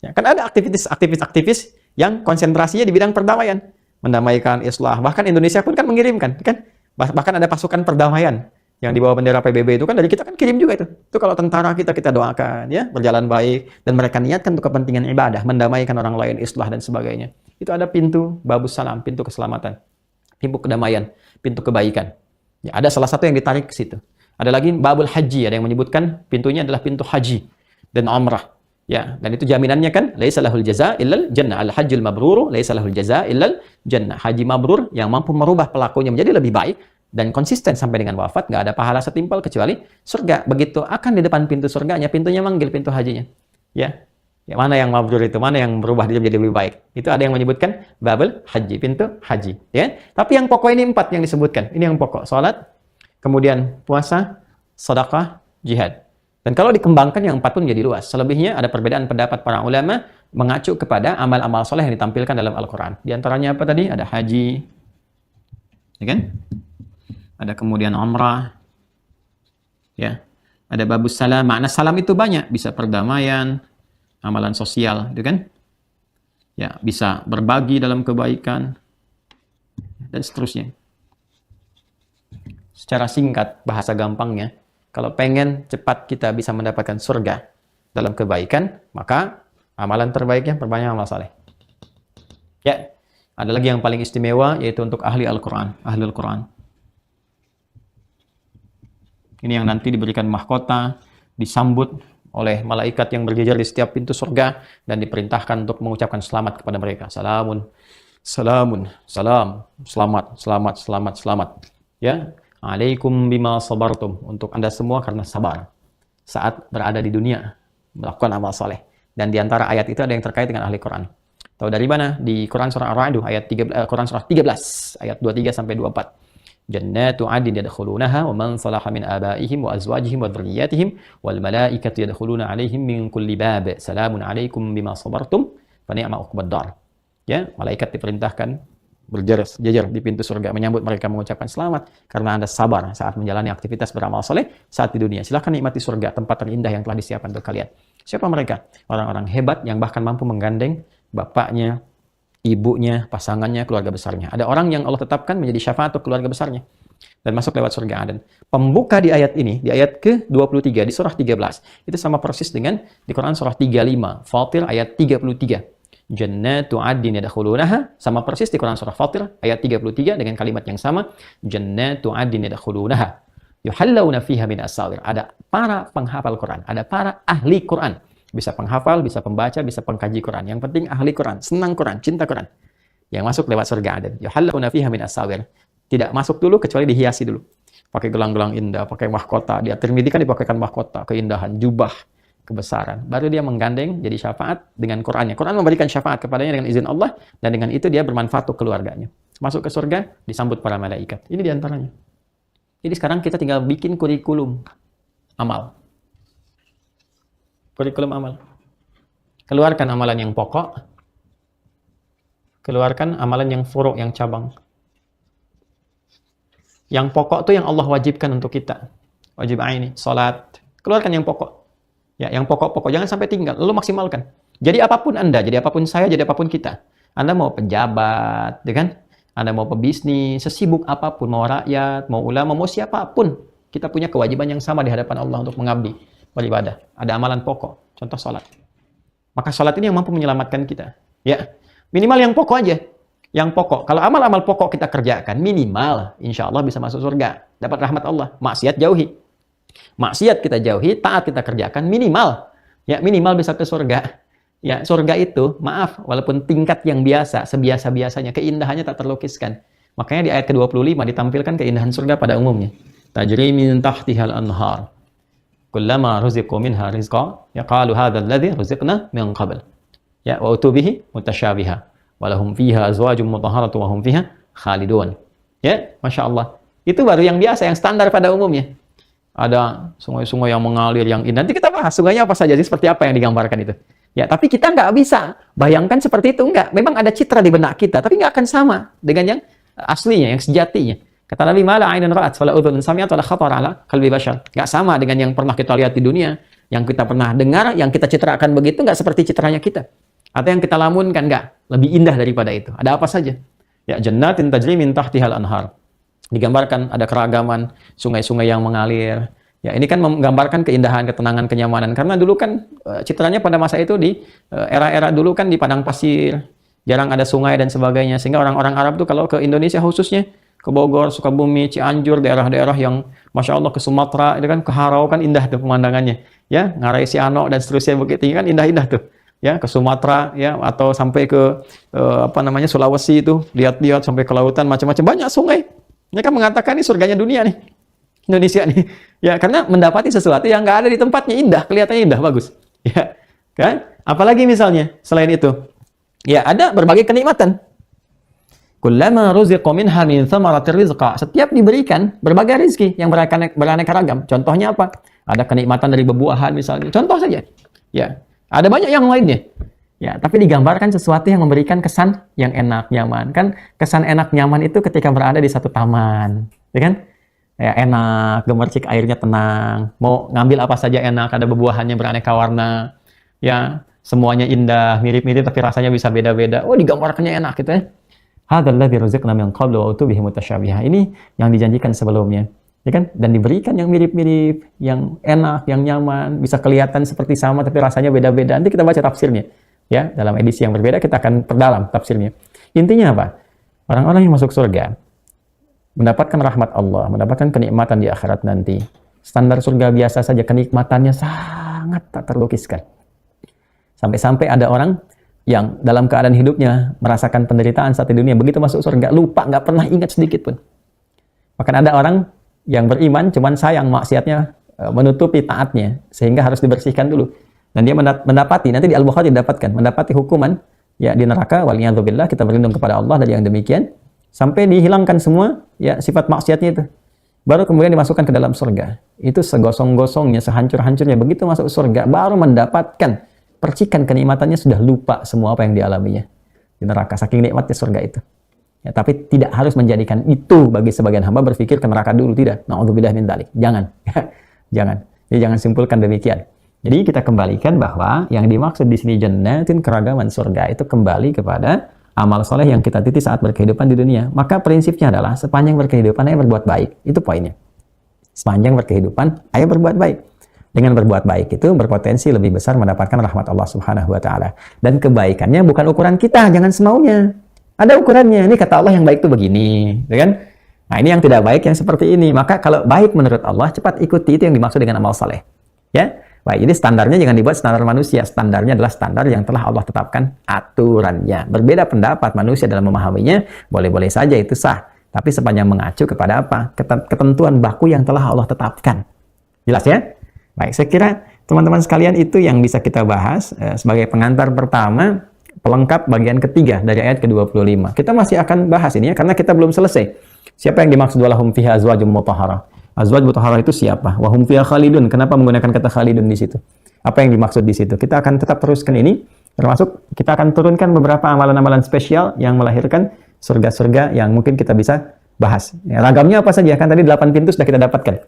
Ya, kan ada aktivis-aktivis yang konsentrasinya di bidang perdamaian, mendamaikan, islah. Bahkan Indonesia pun kan mengirimkan, kan? Bahkan ada pasukan perdamaian yang di bawah bendera PBB itu kan dari kita kan kirim juga itu. Itu kalau tentara kita doakan, ya, berjalan baik dan mereka niatkan untuk kepentingan ibadah, mendamaikan orang lain, islah dan sebagainya. Itu ada pintu Babus Salam, pintu keselamatan, pintu kedamaian, pintu kebaikan. Ya, ada salah satu yang ditarik ke situ. Ada lagi Babul Haji, ada yang menyebutkan pintunya adalah pintu haji dan umrah. Ya, dan itu jaminannya kan, laisa lahul jaza illal jannah. Al hajjul mabrur laisa lahul jaza illal jannah. Haji mabrur yang mampu merubah pelakunya menjadi lebih baik dan konsisten sampai dengan wafat, nggak ada pahala setimpal kecuali surga. Begitu akan di depan pintu surganya, pintunya manggil pintu hajinya. Ya. Ya, mana yang mabrur itu, mana yang berubah dia menjadi lebih baik. Itu ada yang menyebutkan babul haji, pintu haji. Ya. Tapi yang pokok ini 4 yang disebutkan. Ini yang pokok, salat, kemudian puasa, sedekah, jihad. Dan kalau dikembangkan yang 4 pun menjadi luas. Selebihnya ada perbedaan pendapat para ulama mengacu kepada amal-amal soleh yang ditampilkan dalam Al-Quran. Di antaranya apa tadi? Ada haji, ya kan? Ada kemudian umrah, ya. Ada babus salam. Makna salam itu banyak. Bisa perdamaian, amalan sosial, itu kan? Ya, bisa berbagi dalam kebaikan, dan seterusnya. Secara singkat, bahasa gampangnya, kalau pengen cepat kita bisa mendapatkan surga dalam kebaikan, maka amalan terbaiknya perbanyak amal saleh. Ya, ada lagi yang paling istimewa, yaitu untuk ahli Al-Quran, ahli Al-Quran. Ini yang nanti diberikan mahkota, disambut oleh malaikat yang berjejer di setiap pintu surga, dan diperintahkan untuk mengucapkan selamat kepada mereka. Salamun, salamun, salam, selamat, selamat, selamat, selamat. Ya, alaikum bima sabartum, untuk Anda semua karena sabar saat berada di dunia melakukan amal soleh. Dan di antara ayat itu ada yang terkait dengan ahli Quran. Tahu dari mana? Di Quran surah Ar-Ra'd ayat 13, Quran surah 13 ayat 23 sampai 24. Jannatu 'adnin yadkhulunaha wa man salaha min abaihim wa azwajihim wa dhurriyyatihim wal malaikatu yadkhuluna 'alaihim min kulli bab. Salamun 'alaikum bima sabartum fa ni'ma 'uqbad dar. Ya, malaikat diperintahkan berjejer di pintu surga menyambut mereka, mengucapkan selamat karena Anda sabar saat menjalani aktivitas beramal soleh saat di dunia. Silakan nikmati surga, tempat terindah yang telah disiapkan untuk kalian. Siapa mereka? Orang-orang hebat yang bahkan mampu menggandeng bapaknya, ibunya, pasangannya, keluarga besarnya. Ada orang yang Allah tetapkan menjadi syafaat untuk keluarga besarnya dan masuk lewat surga Aden. Pembuka di ayat ini, di ayat ke-23 di surah 13, itu sama persis dengan di Quran surah 35, Fatir ayat 33. Jannatu 'adnin yadkhulunaha, sama persis di Quran surah Fatir ayat 33 dengan kalimat yang sama, Jannatu 'adnin yadkhulunaha yuhallawna fiha min as-sawir. Ada para penghafal Quran, ada para ahli Quran. Bisa penghafal, bisa pembaca, bisa pengkaji Quran. Yang penting ahli Quran, senang Quran, cinta Quran. Yang masuk lewat surga Aden. Yuhallawna fiha min as-sawir. Tidak masuk dulu kecuali dihiasi dulu. Pakai gelang-gelang indah, pakai mahkota. Di At-Tirmidzi kan dipakaikan mahkota, keindahan, jubah, kebesaran. Baru dia menggandeng jadi syafaat dengan Qurannya. Quran memberikan syafaat kepadanya dengan izin Allah, dan dengan itu dia bermanfaat untuk keluarganya. Masuk ke surga, disambut para malaikat. Ini diantaranya. Jadi sekarang kita tinggal bikin kurikulum amal. Kurikulum amal. Keluarkan amalan yang pokok, keluarkan amalan yang furu', yang cabang. Yang pokok itu yang Allah wajibkan untuk kita. Wajib aini, salat. Keluarkan yang pokok. Ya, yang pokok-pokok jangan sampai tinggal, lalu maksimalkan. Jadi apapun Anda, jadi apapun saya, jadi apapun kita. Anda mau pejabat, ya kan? Anda mau pebisnis, sesibuk apapun, mau rakyat, mau ulama, mau siapapun, kita punya kewajiban yang sama di hadapan Allah untuk mengabdi, beribadah. Ada amalan pokok, contoh salat. Maka salat ini yang mampu menyelamatkan kita. Ya, minimal yang pokok aja. Yang pokok. Kalau amal-amal pokok kita kerjakan, minimal, insya Allah bisa masuk surga. Dapat rahmat Allah. Maksiat jauhi. Maksiat kita jauhi, taat kita kerjakan, minimal. Ya, minimal bisa ke surga. Ya, surga itu, maaf, walaupun tingkat yang biasa, sebiasa-biasanya, keindahannya tak terlukiskan. Makanya di ayat ke-25 ditampilkan keindahan surga pada umumnya. Tajri min tahtihal anhar. Kullama ruziqu minha rizqa, ya qalu hadzal ladzi ruziqna min qabl. Ya, wa utubihi mutasyabiha. Wa lahum fiha azwajun mutahharatu wa hum fiha khalidun. Ya, Masya Allah. Itu baru yang biasa, yang standar pada umumnya. Ada sungai-sungai yang mengalir, yang indah. Nanti kita bahas sungainya apa saja sih, seperti apa yang digambarkan itu. Ya, tapi kita nggak bisa bayangkan seperti itu, nggak. Memang ada citra di benak kita, tapi nggak akan sama dengan yang aslinya, yang sejatinya. Kata Nabi, "Mala ainun ra'at wala udhun sami'at wala khatar ala qalbi bashar." Nggak sama dengan yang pernah kita lihat di dunia, yang kita pernah dengar, yang kita citrakan begitu, nggak seperti citranya kita. Atau yang kita lamunkan, nggak. Lebih indah daripada itu. Ada apa saja? Ya, jannatin tajri min tahtihal anhar. Digambarkan ada keragaman sungai-sungai yang mengalir. Ya, ini kan menggambarkan keindahan, ketenangan, kenyamanan. Karena dulu kan citranya pada masa itu di era-era dulu kan di padang pasir, jarang ada sungai dan sebagainya. Sehingga orang-orang Arab tuh kalau ke Indonesia khususnya, ke Bogor, Sukabumi, Cianjur, daerah-daerah yang Masya Allah, ke Sumatera, itu kan ke Harau kan indah tuh pemandangannya. Ya, Ngarai Siano dan seterusnya begitu kan indah-indah tuh. Ya, ke Sumatera ya, atau sampai ke Sulawesi itu, lihat-lihat sampai ke lautan macam-macam, banyak sungai. Mereka mengatakan ini surganya dunia nih. Indonesia nih. Ya, karena mendapati sesuatu yang nggak ada di tempatnya, indah, kelihatannya indah, bagus. Ya, kan? Apalagi misalnya selain itu, ya ada berbagai kenikmatan. Kullama ruziqu minha min thamaratir rizqa. Setiap diberikan berbagai rezeki yang beraneka ragam. Contohnya apa? Ada kenikmatan dari bebuahan misalnya. Contoh saja. Ya, ada banyak yang lainnya. Ya, tapi digambarkan sesuatu yang memberikan kesan yang enak, nyaman. Kan kesan enak, nyaman itu ketika berada di satu taman, ya kan? Ya, enak, gemercik airnya tenang, mau ngambil apa saja enak, ada bebuahannya beraneka warna, ya, semuanya indah, mirip-mirip tapi rasanya bisa beda-beda. Oh, digambarkannya enak gitu ya. Hadzal ladzi ruziqna min qablu wa utubihi mutasyabiha. Ini yang dijanjikan sebelumnya, ya kan? Dan diberikan yang mirip-mirip, yang enak, yang nyaman, bisa kelihatan seperti sama tapi rasanya beda-beda. Nanti kita baca tafsirnya. Ya, dalam edisi yang berbeda kita akan perdalam tafsirnya. Intinya apa? Orang-orang yang masuk surga mendapatkan rahmat Allah, mendapatkan kenikmatan di akhirat nanti. Standar surga biasa saja kenikmatannya sangat tak terlukiskan. Sampai-sampai ada orang yang dalam keadaan hidupnya merasakan penderitaan saat di dunia, begitu masuk surga lupa, nggak pernah ingat sedikit pun. Bahkan ada orang yang beriman cuman sayang maksiatnya menutupi taatnya sehingga harus dibersihkan dulu. Dan dia mendapati, nanti di Al-Bukhari mendapati hukuman ya di neraka, waliyadzubillah, kita berlindung kepada Allah dari yang demikian, sampai dihilangkan semua ya sifat maksiatnya itu. Baru kemudian dimasukkan ke dalam surga. Itu segosong-gosongnya, sehancur-hancurnya, begitu masuk surga baru mendapatkan percikan kenikmatannya, sudah lupa semua apa yang dialaminya di neraka, saking nikmatnya surga itu. Ya, tapi tidak harus menjadikan itu bagi sebagian hamba berpikir ke neraka dulu, tidak. Na'udzubillah min dzalik. Jangan. Jangan. Ya, jangan simpulkan demikian. Jadi kita kembalikan bahwa yang dimaksud di sini jannatin, keragaman surga, itu kembali kepada amal soleh yang kita titi saat berkehidupan di dunia. Maka prinsipnya adalah sepanjang berkehidupan ayo berbuat baik. Itu poinnya. Sepanjang berkehidupan ayo berbuat baik. Dengan berbuat baik itu berpotensi lebih besar mendapatkan rahmat Allah Subhanahu wa taala. Dan kebaikannya bukan ukuran kita, jangan semaunya. Ada ukurannya. Ini kata Allah yang baik itu begini, ya kan? Nah, ini yang tidak baik yang seperti ini. Maka kalau baik menurut Allah, cepat ikuti, itu yang dimaksud dengan amal soleh. Ya. Baik, jadi standarnya jangan dibuat standar manusia. Standarnya adalah standar yang telah Allah tetapkan aturannya. Berbeda pendapat manusia dalam memahaminya, boleh-boleh saja itu sah. Tapi sepanjang mengacu kepada apa? Ketentuan baku yang telah Allah tetapkan. Jelas ya? Baik, saya kira teman-teman sekalian itu yang bisa kita bahas sebagai pengantar pertama, pelengkap bagian ketiga dari ayat ke-25. Kita masih akan bahas ini ya, karena kita belum selesai. Siapa yang dimaksud walahum fiha azwajum mutahharah? Azwaj mutahharah itu siapa? Wahum fiha khalidun. Kenapa menggunakan kata khalidun di situ? Apa yang dimaksud di situ? Kita akan tetap teruskan ini, termasuk kita akan turunkan beberapa amalan-amalan spesial yang melahirkan surga-surga yang mungkin kita bisa bahas. Ya, ragamnya apa saja? Kan tadi 8 pintu sudah kita dapatkan.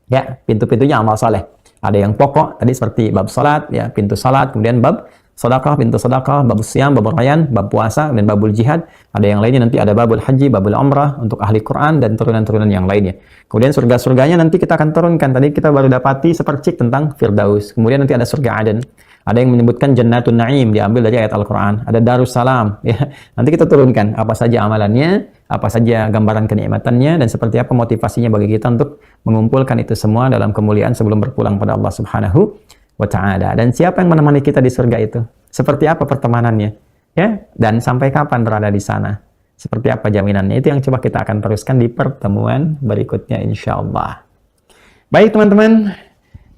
Ya, pintu-pintunya amal saleh. Ada yang pokok tadi seperti bab salat, ya, pintu salat, kemudian bab sedekah, pintu sedekah, bab siam, bab rayyan, bab puasa, dan babul jihad. Ada yang lainnya nanti ada babul haji, babul umrah untuk ahli Quran dan turunan-turunan yang lainnya. Kemudian surga-surganya nanti kita akan turunkan. Tadi kita baru dapati sepercik tentang Firdaus. Kemudian nanti ada surga Aden. Ada yang menyebutkan Jannatun Na'im, diambil dari ayat Al-Quran. Ada Darussalam. Ya. Nanti kita turunkan apa saja amalannya, apa saja gambaran kenikmatannya, dan seperti apa motivasinya bagi kita untuk mengumpulkan itu semua dalam kemuliaan sebelum berpulang pada Allah Subhanahu wa ta'ala. Dan siapa yang menemani kita di surga itu? Seperti apa pertemanannya? Ya, dan sampai kapan berada di sana? Seperti apa jaminannya? Itu yang coba kita akan teruskan di pertemuan berikutnya insya Allah. Baik teman-teman,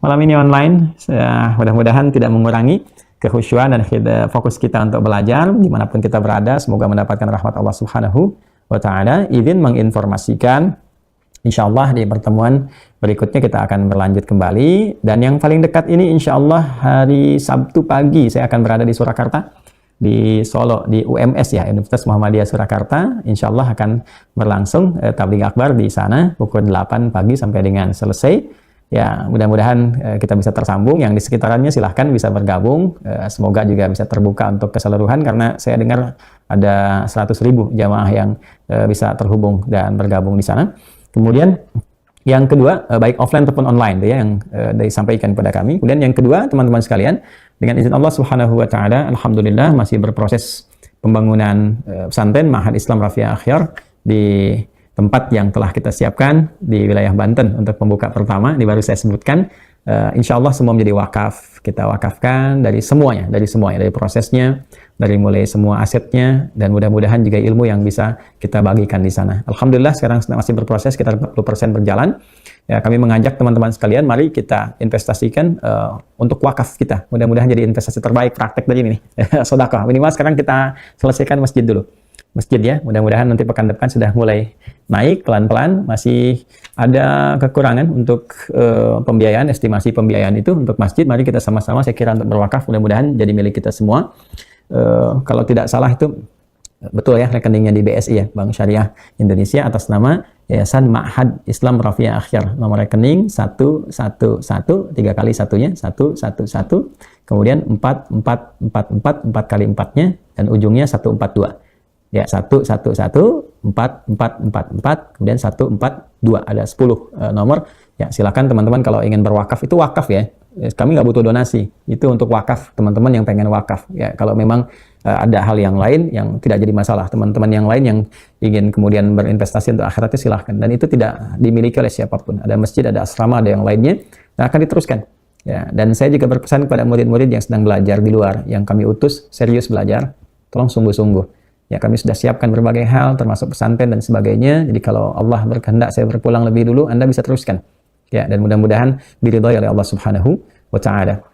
malam ini online, mudah-mudahan tidak mengurangi kekhusyuan dan fokus kita untuk belajar dimanapun kita berada. Semoga mendapatkan rahmat Allah Subhanahu wa Ta'ala. Izin menginformasikan, insya Allah di pertemuan berikutnya kita akan berlanjut kembali. Dan yang paling dekat ini insya Allah hari Sabtu pagi saya akan berada di Surakarta, di Solo, di UMS ya, Universitas Muhammadiyah Surakarta. Insya Allah akan berlangsung tabligh akbar di sana pukul 8 pagi sampai dengan selesai. Ya, mudah-mudahan kita bisa tersambung. Yang di sekitarannya silahkan bisa bergabung. Semoga juga bisa terbuka untuk keseluruhan, karena saya dengar ada 100.000 jamaah yang bisa terhubung dan bergabung di sana. Kemudian yang kedua, baik offline ataupun online ya, yang disampaikan kepada kami. Kemudian yang kedua, teman-teman sekalian, dengan izin Allah Subhanahu wa Ta'ala, alhamdulillah masih berproses pembangunan pesantren Ma'had Islam Rafiah Akhyar di tempat yang telah kita siapkan di wilayah Banten untuk pembuka pertama. Ini baru saya sebutkan. Insya Allah semua menjadi wakaf. Kita wakafkan dari semuanya, dari prosesnya, dari mulai semua asetnya, dan mudah-mudahan juga ilmu yang bisa kita bagikan di sana. Alhamdulillah sekarang masih berproses, sekitar 40% berjalan. Ya, kami mengajak teman-teman sekalian, mari kita investasikan untuk wakaf kita. Mudah-mudahan jadi investasi terbaik, praktek dari ini. Sedekah. Minimal sekarang kita selesaikan masjid dulu. Masjid ya, mudah-mudahan nanti pekan depan sudah mulai naik pelan-pelan. Masih ada kekurangan untuk pembiayaan, estimasi pembiayaan itu untuk masjid. Mari kita sama-sama, saya kira, untuk berwakaf, mudah-mudahan jadi milik kita semua. Kalau tidak salah itu betul ya, rekeningnya di BSI ya, Bank Syariah Indonesia, atas nama Yayasan Ma'had Islam Rafiah Akhyar. Nomor rekening 111, 3 kali satunya 111, kemudian 4444 4 kali 4-nya, dan ujungnya 142. Ya, 1114444, kemudian 142, ada 10 nomor. Ya, silakan teman-teman kalau ingin berwakaf, itu wakaf ya. Kami nggak butuh donasi, itu untuk wakaf teman-teman yang pengen wakaf. Ya, kalau memang ada hal yang lain yang tidak jadi masalah, teman-teman yang lain yang ingin kemudian berinvestasi untuk akhiratnya silahkan. Dan itu tidak dimiliki oleh siapapun. Ada masjid, ada asrama, ada yang lainnya, dan akan diteruskan. Ya, dan saya juga berpesan kepada murid-murid yang sedang belajar di luar, yang kami utus serius belajar, tolong sungguh-sungguh. Ya, kami sudah siapkan berbagai hal, termasuk pesantren dan sebagainya. Jadi kalau Allah berkehendak saya berpulang lebih dulu, Anda bisa teruskan. Ya, dan mudah-mudahan diridhoi oleh Allah Subhanahu wa Ta'ala.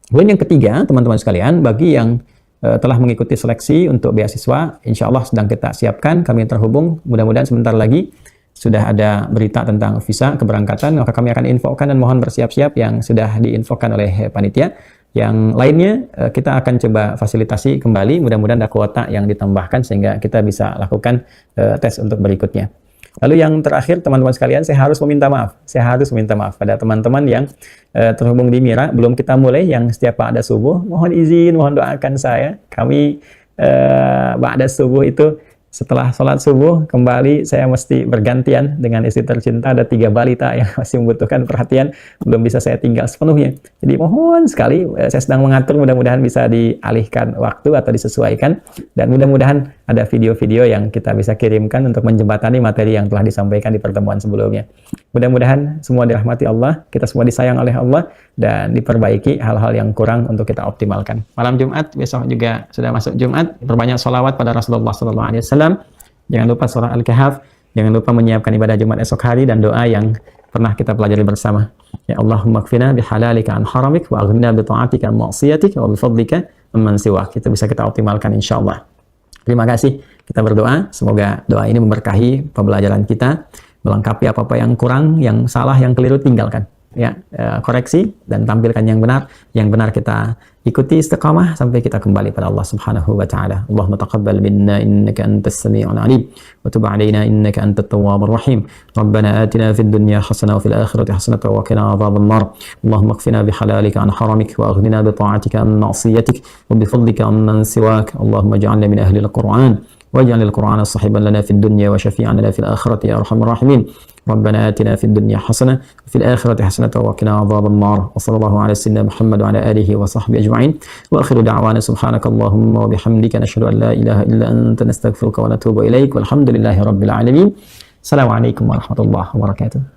Kemudian yang ketiga, teman-teman sekalian, bagi yang telah mengikuti seleksi untuk beasiswa, insya Allah sedang kita siapkan, kami terhubung. Mudah-mudahan sebentar lagi sudah ada berita tentang visa keberangkatan, maka kami akan infokan, dan mohon bersiap-siap yang sudah diinfokan oleh panitia. Yang lainnya kita akan coba fasilitasi kembali, mudah-mudahan ada kuota yang ditambahkan sehingga kita bisa lakukan tes untuk berikutnya. Lalu yang terakhir, teman-teman sekalian, saya harus meminta maaf. Saya harus meminta maaf pada teman-teman yang terhubung di Mira. Belum kita mulai yang setiap ba'da subuh, mohon izin, mohon doakan saya. Kami ba'da subuh itu setelah sholat subuh kembali saya mesti bergantian dengan istri tercinta. Ada 3 balita yang masih membutuhkan perhatian, belum bisa saya tinggal sepenuhnya. Jadi mohon sekali, saya sedang mengatur, mudah-mudahan bisa dialihkan waktu atau disesuaikan, dan mudah-mudahan ada video-video yang kita bisa kirimkan untuk menjembatani materi yang telah disampaikan di pertemuan sebelumnya. Mudah-mudahan semua dirahmati Allah, kita semua disayang oleh Allah, dan diperbaiki hal-hal yang kurang untuk kita optimalkan. Malam Jumat, besok juga sudah masuk Jumat, perbanyak sholawat pada Rasulullah SAW. Jangan lupa surah Al-Kahf, jangan lupa menyiapkan ibadah Jumat esok hari dan doa yang pernah kita pelajari bersama. Ya Allahumma kfina bihalalika an haramik wa aghnina bi ta'atika an ma'siyatik wa bi fadlika amman siwak. Itu bisa kita optimalkan insyaallah. Terima kasih. Kita berdoa, semoga doa ini memberkahi pembelajaran kita, melengkapi apa-apa yang kurang, yang salah, yang keliru tinggalkan. Ya, koreksi dan tampilkan yang benar. Yang benar kita ikuti istiqamah sampai kita kembali pada Allah Subhanahu wa Ta'ala. Allahumma taqabbal minna innaka antas sami'ul alim wa tub 'alaina innaka antat tawwabur rahim. Rabbana atina fid dunya hasanah wa fil akhirati hasanah wa qina adhaban nar. Allahumma kfina bihalalika an haramik wa aghnina bi ta'atika an ma'siyatik wa bi fadlika amman siwak. Allahumma ij'alna min ahli al-Qur'an واجعل القرآن صاحبا لنا في الدنيا وشفيعا لنا في الآخرة يا أرحم الراحمين. ربنا آتنا في الدنيا حسنة وفي الآخرة حسنة وقنا عذاب النار. وصلى الله على سيدنا محمد وعلى آله وصحبه أجمعين. وآخر دعوانا سبحانك اللهم وبحمدك نشهد أن لا إله إلا أنت نستغفرك ونتوب إليك والحمد لله رب العالمين. السلام عليكم ورحمة الله وبركاته.